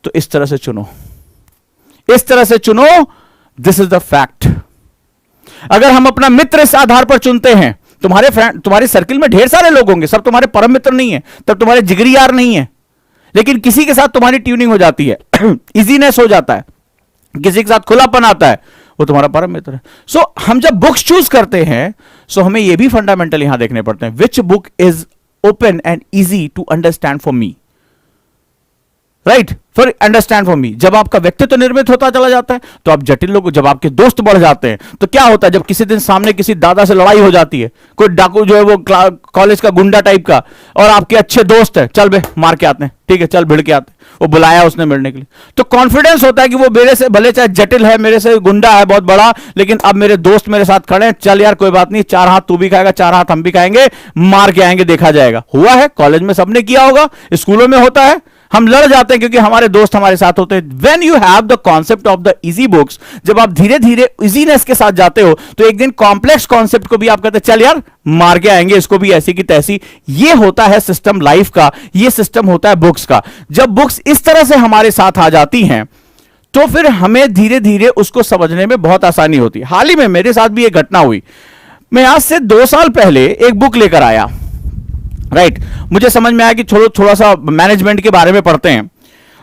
A: तो इस तरह से चुनो, इस तरह से चुनो, दिस इज द फैक्ट। अगर हम अपना मित्र इस आधार पर चुनते हैं, तुम्हारे फ्रेंड, तुम्हारे सर्किल में ढेर सारे लोग होंगे, सब तुम्हारे परम मित्र नहीं है, तब तुम्हारे जिगरी यार नहीं है, लेकिन किसी के साथ तुम्हारी ट्यूनिंग हो जाती है, इजीनेस हो जाता है, किसी के साथ खुलापन आता है, वो तुम्हारा परम मित्र है। सो हम जब बुक्स चूज करते हैं, सो हमें ये भी फंडामेंटल यहां देखने पड़ते हैं, which book is open and easy to understand for me, right, for understand for me. जब आपका व्यक्तित्व निर्मित होता चला जाता है तो आप जटिल लोग, जब आपके दोस्त बढ़ जाते हैं तो क्या होता है, जब किसी दिन सामने किसी दादा से लड़ाई हो जाती है, कोई डाकू जो है वो कॉलेज का गुंडा टाइप का, और आपके अच्छे दोस्त है, चल बे मार के आते हैं, ठीक है, चल भिड़ के आते हैं, वो बुलाया उसने मिलने के लिए, तो कॉन्फिडेंस होता है कि वो मेरे से भले चाहे जटिल है, मेरे से गुंडा है बहुत बड़ा, लेकिन अब मेरे दोस्त मेरे साथ खड़े हैं, चल यार कोई बात नहीं, चार हाथ तू भी खाएगा, चार हाथ हम भी खाएंगे, मार के आएंगे, देखा जाएगा। हुआ है, कॉलेज में सबने किया होगा, स्कूलों में होता है, हम लड़ जाते हैं क्योंकि हमारे दोस्त हमारे साथ होते हैं। When you have the concept of the easy books, जब आप धीरे धीरे इजीनेस के साथ जाते हो तो एक दिन कॉम्प्लेक्स कॉन्सेप्ट को भी आप कहते हैं चल यार मार के आएंगे इसको भी ऐसी की तैसी। ये होता है सिस्टम लाइफ का, ये सिस्टम होता है बुक्स का। जब बुक्स इस तरह से हमारे साथ आ जाती हैं तो फिर हमें धीरे धीरे उसको समझने में बहुत आसानी होती है। हाल ही में मेरे साथ भी एक घटना हुई। मैं आज से 2 साल पहले एक बुक लेकर आया, राइट, मुझे समझ में आया कि थोड़ा सा मैनेजमेंट के बारे में पढ़ते हैं,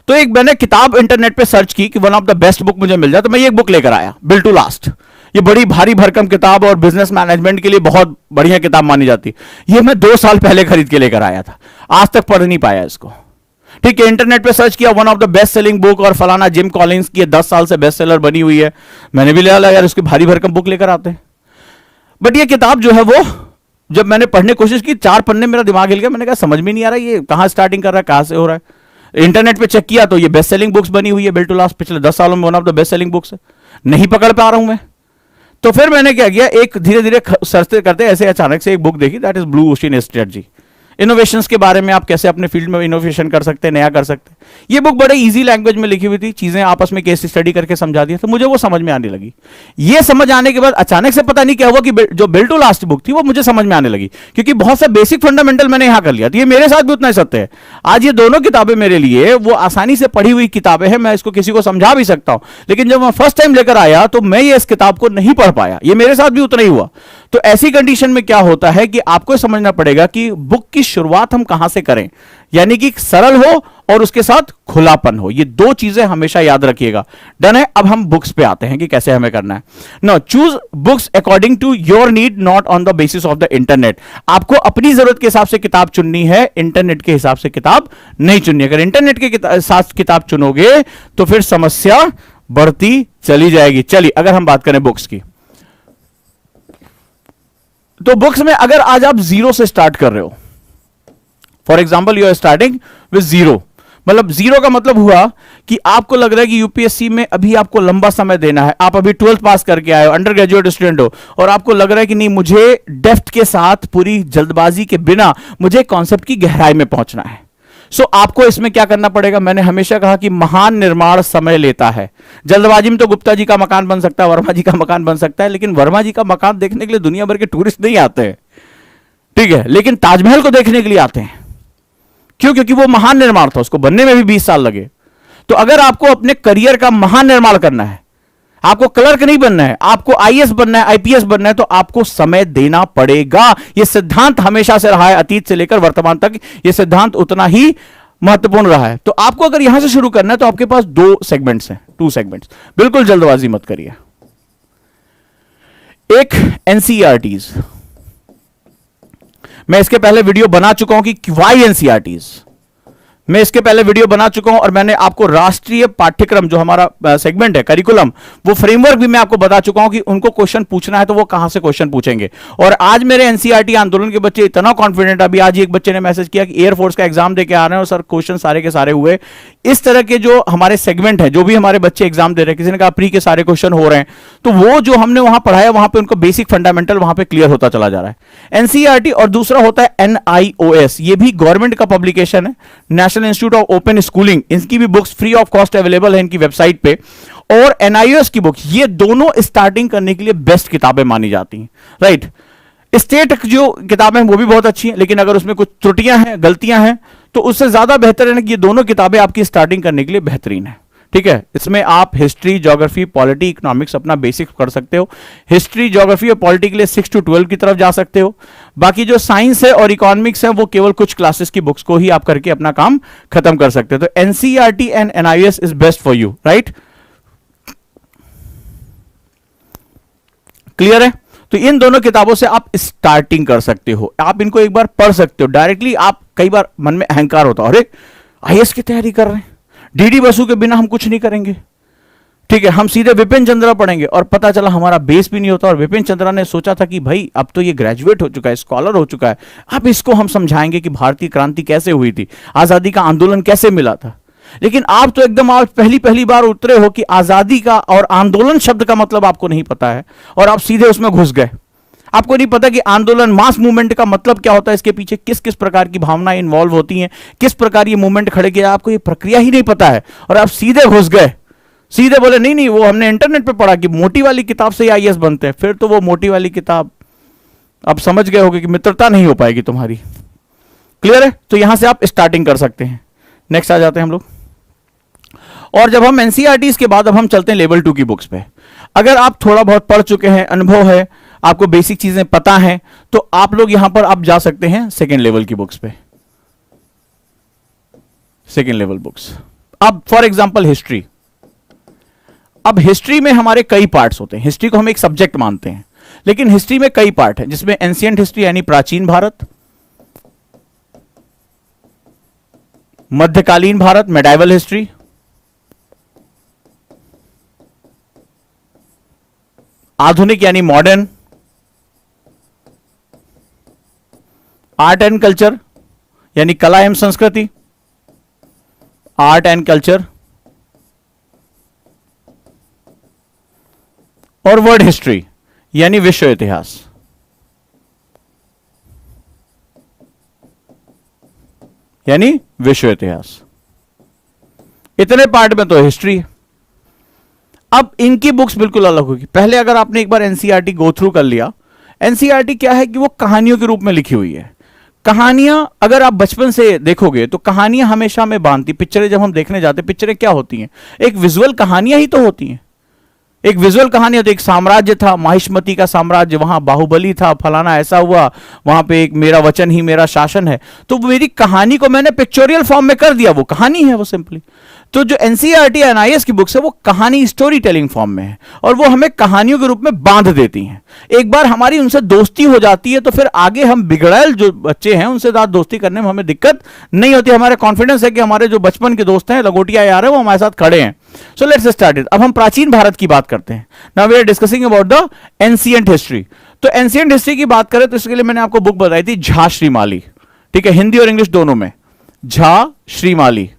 A: तो एक मैंने किताब इंटरनेट पे सर्च की कि one of the best book मुझे मिल जाए, तो मैं ये बुक लेकर आया, बिल्ड टू लास्ट। ये बड़ी भारी भरकम किताब और बिजनेस मैनेजमेंट के लिए बहुत बढ़िया किताब मानी जाती है। ये मैं 2 साल पहले खरीद के लेकर आया था, आज तक पढ़ नहीं पाया इसको। ठीक है, इंटरनेट पे सर्च किया one of the best selling book, और फलाना जिम कॉलिंस की 10 साल से बेस्ट सेलर बनी हुई है। मैंने भी ले लिया यार इसकी भारी भरकम बुक लेकर आते हैं। बट ये किताब जो है वो जब मैंने पढ़ने की कोशिश की, 4 पन्ने मेरा दिमाग हिल गया। मैंने कहा समझ में नहीं आ रहा ये कहां स्टार्टिंग कर रहा है, कहां से हो रहा है। इंटरनेट पे चेक किया तो ये बेस्ट सेलिंग बुक्स बनी हुई है, बिल्ड टू लास्ट पिछले 10 सालों में one of the best selling books है। नहीं पकड़ पा रहा हूं मैं, तो फिर मैंने क्या किया, एक धीरे धीरे सर्च करते ऐसे अचानक से एक बुक देखी, that is blue ocean strategy. Innovations के बारे में, आप कैसे अपने फील्ड में इनोवेशन कर सकते हैं, नया कर सकते हैं। ये बुक बड़े इजी लैंग्वेज में लिखी हुई थी, चीजें आपस में केस स्टडी करके समझा दिया, तो मुझे वो समझ में आने लगी। ये समझ आने के बाद अचानक से पता नहीं क्या हुआ कि जो बिल्ड टू लास्ट बुक थी वो मुझे समझ में आने लगी, क्योंकि बहुत सा बेसिक फंडामेंटल मैंने यहां कर लिया। तो ये मेरे साथ भी उतना ही सत्य है। आज ये दोनों किताबें मेरे लिए वो आसानी से पढ़ी हुई किताबें हैं, मैं इसको किसी को समझा भी सकता हूं, लेकिन जब मैं फर्स्ट टाइम लेकर आया तो मैं ये इस किताब को नहीं पढ़ पाया। ये मेरे साथ भी उतना ही हुआ। तो ऐसी कंडीशन में क्या होता है कि आपको समझना पड़ेगा कि बुक की शुरुआत हम कहां से करें, यानी कि सरल हो और उसके साथ खुलापन हो। ये दो चीजें हमेशा याद रखिएगा। डन है। अब हम बुक्स पे आते हैं कि कैसे हमें करना है। No, choose books according to your need, not on the basis of the internet. आपको अपनी जरूरत के हिसाब से किताब चुननी है, इंटरनेट के हिसाब से किताब नहीं चुननी। अगर इंटरनेट के साथ किताब चुनोगे तो फिर समस्या बढ़ती चली जाएगी। चलिए, अगर हम बात करें बुक्स की, तो बुक्स में अगर आज आप जीरो से स्टार्ट कर रहे हो, for example you are starting with zero, मतलब जीरो का मतलब हुआ कि आपको लग रहा है कि यूपीएससी में अभी आपको लंबा समय देना है। आप अभी 12th पास करके आए हो, अंडर ग्रेजुएट स्टूडेंट हो, और आपको लग रहा है कि नहीं, मुझे डेप्थ के साथ, पूरी जल्दबाजी के बिना मुझे कॉन्सेप्ट की गहराई में पहुंचना है। सो आपको इसमें क्या करना पड़ेगा? मैंने हमेशा कहा कि महान निर्माण समय लेता है। जल्दबाजी में तो गुप्ता जी का मकान बन सकता है, वर्मा जी का मकान बन सकता है, लेकिन वर्मा जी का मकान देखने के लिए दुनिया भर के टूरिस्ट नहीं आते हैं, ठीक है, लेकिन ताजमहल को देखने के लिए आते हैं। क्यों? क्योंकि वो महान निर्माण था, उसको बनने में भी 20 साल लगे। तो अगर आपको अपने करियर का महान निर्माण करना है, आपको क्लर्क नहीं बनना है, आपको आईएएस बनना है, आईपीएस बनना है, तो आपको समय देना पड़ेगा। यह सिद्धांत हमेशा से रहा है, अतीत से लेकर वर्तमान तक यह सिद्धांत उतना ही महत्वपूर्ण रहा है। तो आपको अगर यहां से शुरू करना है तो आपके पास 2 सेगमेंट्स हैं, 2 सेगमेंट्स। बिल्कुल जल्दबाजी मत करिए। एक एनसीईआरटीज, मैं इसके पहले वीडियो बना चुका हूं कि व्हाई एनसीईआरटीज, मैं इसके पहले वीडियो बना चुका हूं, और मैंने आपको राष्ट्रीय पाठ्यक्रम जो हमारा सेगमेंट है, करिकुलम, वो फ्रेमवर्क भी मैं आपको बता चुका हूं कि उनको क्वेश्चन पूछना है तो वो कहां से क्वेश्चन पूछेंगे। और आज मेरे एनसीईआरटी आंदोलन के बच्चे इतना कॉन्फिडेंट, अभी आज एक बच्चे ने मैसेज किया कि एयरफोर्स का एग्जाम देके आ रहे हैं और सर क्वेश्चन सारे के सारे हुए। इस तरह के जो हमारे सेगमेंट है, जो भी हमारे बच्चे एग्जाम दे रहे हैं, किसी ने कहा प्री के सारे क्वेश्चन हो रहे हैं, तो वो जो हमने वहां पढ़ाया वहां पे उनको बेसिक फंडामेंटल वहां पे क्लियर होता चला जा रहा है, एनसीईआरटी। और दूसरा होता है एनआईओएस, ये भी गवर्नमेंट का पब्लिकेशन है, national institute of open schooling. इनकी भी books free of cost available है इनकी वेबसाइट पे। और एनआईओएस की बुक, ये दोनों स्टार्टिंग करने के लिए बेस्ट किताबें मानी जाती हैं, राइट। स्टेट जो किताबें हैं वो भी बहुत अच्छी हैं, लेकिन अगर उसमें कुछ त्रुटियां हैं, गलतियां हैं, तो उससे ज्यादा बेहतर है ना कि ये दोनों किताबें आपकी स्टार्टिंग करने के लिए बेहतरीन है, ठीक है। इसमें आप हिस्ट्री, ज्योग्राफी, पॉलिटी, इकोनॉमिक्स अपना बेसिक्स कर सकते हो। हिस्ट्री, ज्योग्राफी और पॉलिटी के लिए 6 to 12 की तरफ जा सकते हो। बाकी जो साइंस है और इकोनॉमिक्स है वो केवल कुछ क्लासेस की बुक्स को ही आप करके अपना काम खत्म कर सकते हो। तो NCERT and NIOS is best for you, right. Clear है? तो इन दोनों किताबों से आप स्टार्टिंग कर सकते हो, आप इनको एक बार पढ़ सकते हो डायरेक्टली। आप कई बार मन में अहंकार होता है, अरे आईएएस की तैयारी कर रहे हैं, डीडी बसु के बिना हम कुछ नहीं करेंगे, ठीक है, हम सीधे विपिन चंद्रा पढ़ेंगे। और पता चला हमारा बेस भी नहीं होता। और विपिन चंद्रा ने सोचा था कि भाई अब तो ये ग्रेजुएट हो चुका है, स्कॉलर हो चुका है, अब इसको हम समझाएंगे कि भारतीय क्रांति कैसे हुई थी, आजादी का आंदोलन कैसे मिला था। लेकिन आप तो एकदम आज पहली बार उतरे हो कि आजादी का और आंदोलन शब्द का मतलब आपको नहीं पता है, और आप सीधे उसमें घुस गए। आपको नहीं पता कि आंदोलन, मास मूवमेंट का मतलब क्या होता है, इसके पीछे किस किस प्रकार की भावनाएं इन्वॉल्व होती हैं, किस प्रकार ये मूवमेंट खड़े किया, आपको ये प्रक्रिया ही नहीं पता है, और आप सीधे घुस गए। सीधे बोले नहीं वो हमने इंटरनेट पे पढ़ा कि मोटी वाली किताब से आईएएस बनते हैं। फिर तो वो मोटी वाली किताब आप समझ गए होगे कि मित्रता नहीं हो पाएगी तुम्हारी। क्लियर है? तो यहां से आप स्टार्टिंग कर सकते हैं। नेक्स्ट आ जाते हैं हम लोग। और जब हम एनसीईआरटी के बाद अब हम चलते हैं लेवल 2 की बुक्स पे। अगर आप थोड़ा बहुत पढ़ चुके हैं, अनुभव है, आपको बेसिक चीजें पता हैं, तो आप लोग यहां पर आप जा सकते हैं सेकेंड लेवल की बुक्स पे। सेकेंड लेवल बुक्स, अब फॉर एग्जांपल हिस्ट्री। अब हिस्ट्री में हमारे कई पार्ट्स होते हैं। हिस्ट्री को हम एक सब्जेक्ट मानते हैं, लेकिन हिस्ट्री में कई पार्ट हैं, जिसमें एंशिएंट हिस्ट्री यानी प्राचीन भारत, मध्यकालीन भारत मेडाइवल हिस्ट्री, आधुनिक यानी मॉडर्न, आर्ट एंड कल्चर यानी कला एवं संस्कृति, आर्ट एंड कल्चर, और वर्ल्ड हिस्ट्री यानी विश्व इतिहास। यानी विश्व इतिहास। इतने पार्ट में तो हिस्ट्री है। अब इनकी बुक्स बिल्कुल अलग होगी। पहले अगर आपने एक बार एनसीईआरटी गो थ्रू कर लिया, एनसीईआरटी क्या है कि वो कहानियों के रूप में लिखी हुई है। कहानियां अगर आप बचपन से देखोगे तो कहानियां हमेशा में बांधती। पिक्चरें जब हम देखने जाते हैं, पिक्चरें क्या होती हैं? एक विजुअल कहानियां ही तो होती हैं। एक विजुअल कहानी होती है। एक साम्राज्य था, माहिष्मती का साम्राज्य, वहां बाहुबली था, फलाना ऐसा हुआ, वहां पे एक मेरा वचन ही मेरा शासन है। तो मेरी कहानी को मैंने पिक्चोरियल फॉर्म में कर दिया, वो कहानी है वो सिंपली। तो जो एनसीईआरटी एनआईएस की बुक्स है वो कहानी स्टोरी टेलिंग फॉर्म में है और वो हमें कहानियों के रूप में बांध देती हैं। एक बार हमारी उनसे दोस्ती हो जाती है तो फिर आगे हम बिगड़ैल जो बच्चे हैं उनसे साथ दोस्ती करने में हमें दिक्कत नहीं होती। हमारे कॉन्फिडेंस है कि हमारे जो बचपन के दोस्त हैं, लंगोटिया यार है, वो हमारे साथ खड़े हैं। So let's start it. अब हम प्राचीन भारत की बात करते हैं। Now we are discussing about the ancient history. तो एंशिएंट हिस्ट्री की बात करें तो इसके लिए मैंने आपको बुक बताई थी झा श्रीमाली, ठीक है, हिंदी और इंग्लिश दोनों में, झा श्रीमाली,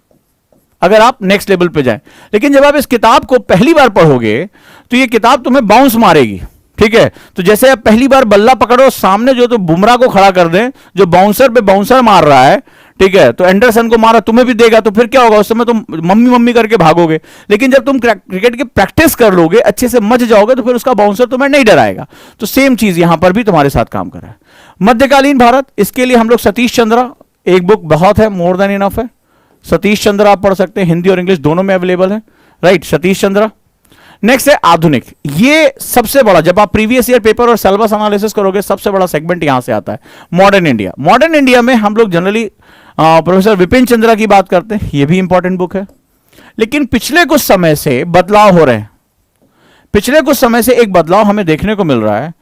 A: अगर आप नेक्स्ट लेवल पे जाएं। लेकिन जब आप इस किताब को पहली बार पढ़ोगे तो ये किताब तुम्हें बाउंस मारेगी, ठीक है। तो जैसे आप पहली बार बल्ला पकड़ो, सामने जो तो बुमराह को खड़ा कर दें, जो बाउंसर पे बाउंसर मार रहा है, ठीक है, तो एंडरसन को मारा, तुम्हें भी देगा, तो फिर क्या होगा? उस समय तुम मम्मी मम्मी करके भागोगे। लेकिन जब तुम क्रिकेट की प्रैक्टिस कर लोगे, अच्छे से मच जाओगे, तो फिर उसका बाउंसर तुम्हें नहीं डराएगा। तो सेम चीज यहां पर भी तुम्हारे साथ काम कर रहा है। मध्यकालीन भारत, इसके लिए हम लोग सतीश चंद्रा, एक बुक बहुत है, मोर देन इनफ है। सतीश चंद्रा आप पढ़ सकते हैं, हिंदी और इंग्लिश दोनों में अवेलेबल है, राइट, सतीश चंद्रा। नेक्स्ट है आधुनिक। ये सबसे बड़ा, जब आप प्रीवियस ईयर पेपर और सिलेबस एनालिसिस करोगे, सबसे बड़ा सेगमेंट यहां से आता है। Modern India. मॉडर्न इंडिया में हम लोग जनरली प्रोफेसर विपिन चंद्रा की बात करते हैं, ये भी इंपॉर्टेंट बुक है। लेकिन पिछले कुछ समय से बदलाव हो रहे हैं। पिछले कुछ समय से एक बदलाव हमें देखने को मिल रहा है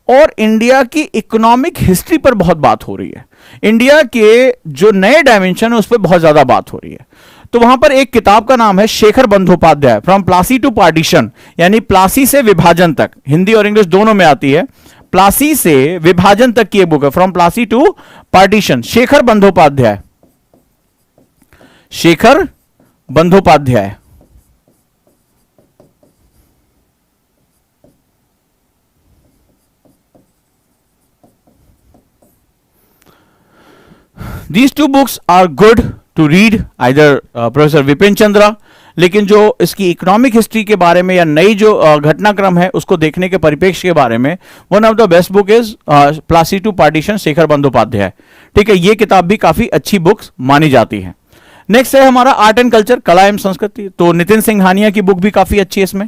A: और इंडिया की इकोनॉमिक हिस्ट्री पर बहुत बात हो रही है। इंडिया के जो नए डायमेंशन है उस पर बहुत ज्यादा बात हो रही है। तो वहां पर एक किताब का नाम है Shekhar Bandyopadhyay, from Plassey to partition, यानी प्लासी से विभाजन तक, हिंदी और इंग्लिश दोनों में आती है। प्लासी से विभाजन तक की एक बुक है, from Plassey to partition, Shekhar Bandyopadhyay. Shekhar Bandyopadhyay. These two books are good to read, either professor Bipan Chandra, लेकिन जो इसकी इकोनॉमिक हिस्ट्री के बारे में या नई जो घटनाक्रम है उसको देखने के परिप्रेक्ष्य के बारे में, one of the best book is Plassey to partition, Shekhar Bandyopadhyay, ठीक है। ये किताब भी काफी अच्छी बुक्स मानी जाती है। नेक्स्ट है हमारा आर्ट एंड कल्चर, कला एवं संस्कृति। तो नितिन सिंघानिया की बुक भी काफी अच्छी है इसमें,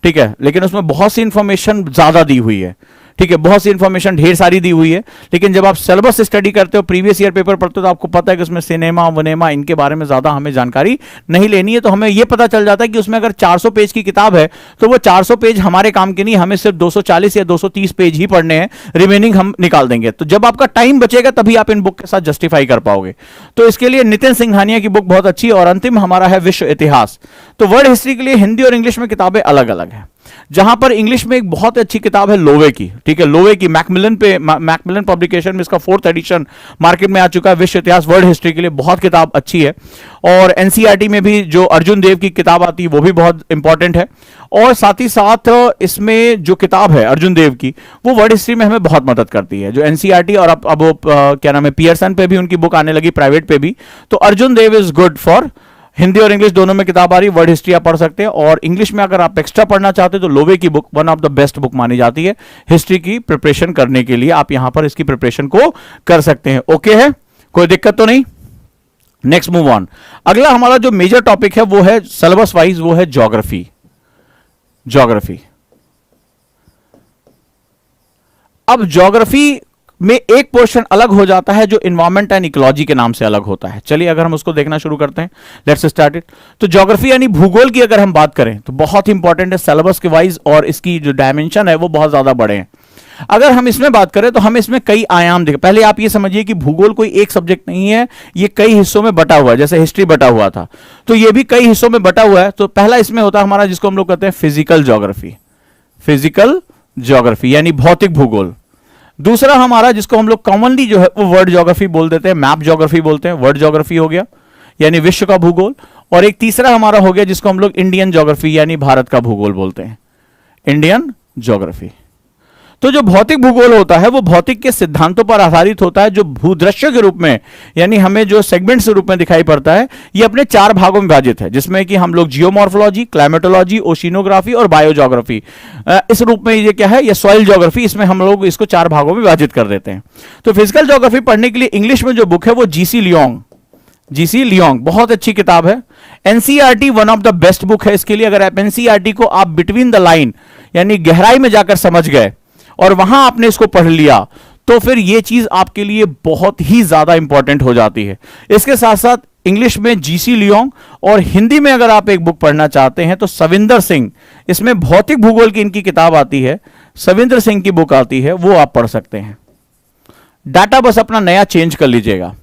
A: ठीक है, लेकिन उसमें बहुत सी इंफॉर्मेशन ज्यादा दी हुई है, ठीक है, बहुत सी इंफॉर्मेशन ढेर सारी दी हुई है। लेकिन जब आप सिलेबस स्टडी करते हो, प्रीवियस ईयर पेपर पढ़ते हो, तो आपको पता है कि उसमें सिनेमा वनेमा इनके बारे में ज्यादा हमें जानकारी नहीं लेनी है। तो हमें यह पता चल जाता है कि उसमें अगर 400 पेज की किताब है तो वो 400 पेज हमारे काम के नहीं, हमें सिर्फ 240 या 230 पेज ही पढ़ने हैं, रिमेनिंग हम निकाल देंगे। तो जब आपका टाइम बचेगा तभी आप इन बुक के साथ जस्टिफाई कर पाओगे। तो इसके लिए नितिन सिंघानिया की बुक बहुत अच्छी है। और अंतिम हमारा है विश्व इतिहास। तो वर्ल्ड हिस्ट्री के लिए हिंदी और इंग्लिश में किताबें अलग अलग है। जहां पर इंग्लिश में एक बहुत अच्छी किताब है लोवे की, ठीक है, लोवे की, मैकमिलन पब्लिकेशन में इसका 4th एडिशन मार्केट में आ चुका है। विश्व इतिहास वर्ल्ड हिस्ट्री के लिए बहुत किताब अच्छी है। और एनसीईआरटी में भी जो अर्जुन देव की किताब आती है वो भी बहुत इंपॉर्टेंट है। और साथ ही साथ इसमें जो किताब है अर्जुन देव की, वो वर्ल्ड हिस्ट्री में हमें बहुत मदद करती है। जो एनसीईआरटी और अब वो क्या नाम है, पियर्सन पे भी उनकी बुक आने लगी, प्राइवेट पे भी। तो अर्जुन देव इज गुड फॉर, हिंदी और इंग्लिश दोनों में किताब आ रही है। वर्ल्ड हिस्ट्री आप पढ़ सकते हैं। और इंग्लिश में अगर आप एक्स्ट्रा पढ़ना चाहते हैं तो लोवे की book one of the best book मानी जाती है हिस्ट्री की प्रिपरेशन करने के लिए। आप यहां पर इसकी प्रिपरेशन को कर सकते हैं। ओके है, कोई दिक्कत तो नहीं। Next move on. अगला हमारा जो मेजर टॉपिक है वो है सिलेबस वाइज, वो है ज्योग्राफी। ज्योग्राफी, अब ज्योग्राफी में एक पोर्शन अलग हो जाता है जो इन्वायरमेंट एंड इकोलॉजी के नाम से अलग होता है। चलिए अगर हम उसको देखना शुरू करते हैं, लेट्स स्टार्ट इट। तो ज्योग्राफी यानी भूगोल की अगर हम बात करें तो बहुत इंपॉर्टेंट है सिलेबस के वाइज, और इसकी जो डायमेंशन है वो बहुत ज्यादा बड़े हैं। अगर हम इसमें बात करें तो हम इसमें कई आयाम देखें। पहले आप ये समझिए कि भूगोल कोई एक सब्जेक्ट नहीं है, ये कई हिस्सों में बटा हुआ है। जैसे हिस्ट्री बटा हुआ था तो ये भी कई हिस्सों में बटा हुआ है। तो पहला इसमें होता है हमारा जिसको हम लोग कहते हैं फिजिकल ज्योग्राफी, फिजिकल ज्योग्राफी यानी भौतिक भूगोल। दूसरा हमारा जिसको हम लोग कॉमनली जो है वो वर्ल्ड ज्योग्राफी बोल देते हैं, मैप ज्योग्राफी बोलते हैं, वर्ल्ड ज्योग्राफी हो गया यानी विश्व का भूगोल। और एक तीसरा हमारा हो गया जिसको हम लोग इंडियन ज्योग्राफी यानी भारत का भूगोल बोलते हैं, इंडियन ज्योग्राफी। तो जो भौतिक भूगोल होता है वो भौतिक के सिद्धांतों पर आधारित होता है, जो भूदृश्य के रूप में यानी हमें जो सेगमेंट्स के रूप में दिखाई पड़ता है, ये अपने 4 भागों में विभाजित है, जिसमें कि हम लोग जियोमॉर्फोलॉजी, क्लाइमेटोलॉजी, ओशिनोग्राफी और बायोजोग्राफी, इस रूप में ये क्या है, ये सॉइल ज्योग्राफी, इसमें हम लोग इसको 4 भागों में विभाजित कर देते हैं। तो फिजिकल ज्योग्राफी पढ़ने के लिए इंग्लिश में जो बुक है वो जीसी लियोंग बहुत अच्छी किताब है। NCERT one of the best book है इसके लिए। अगर आप एनसीईआरटी को आप बिटवीन द लाइन यानी गहराई में जाकर समझ गए और वहां आपने इसको पढ़ लिया तो फिर यह चीज आपके लिए बहुत ही ज्यादा इंपॉर्टेंट हो जाती है। इसके साथ साथ इंग्लिश में जीसी लियोंग और हिंदी में अगर आप एक बुक पढ़ना चाहते हैं तो सविंदर सिंह, इसमें भौतिक भूगोल की इनकी किताब आती है, सविंदर सिंह की बुक आती है, वो आप पढ़ सकते हैं। डाटा बस अपना नया चेंज कर लीजिएगा।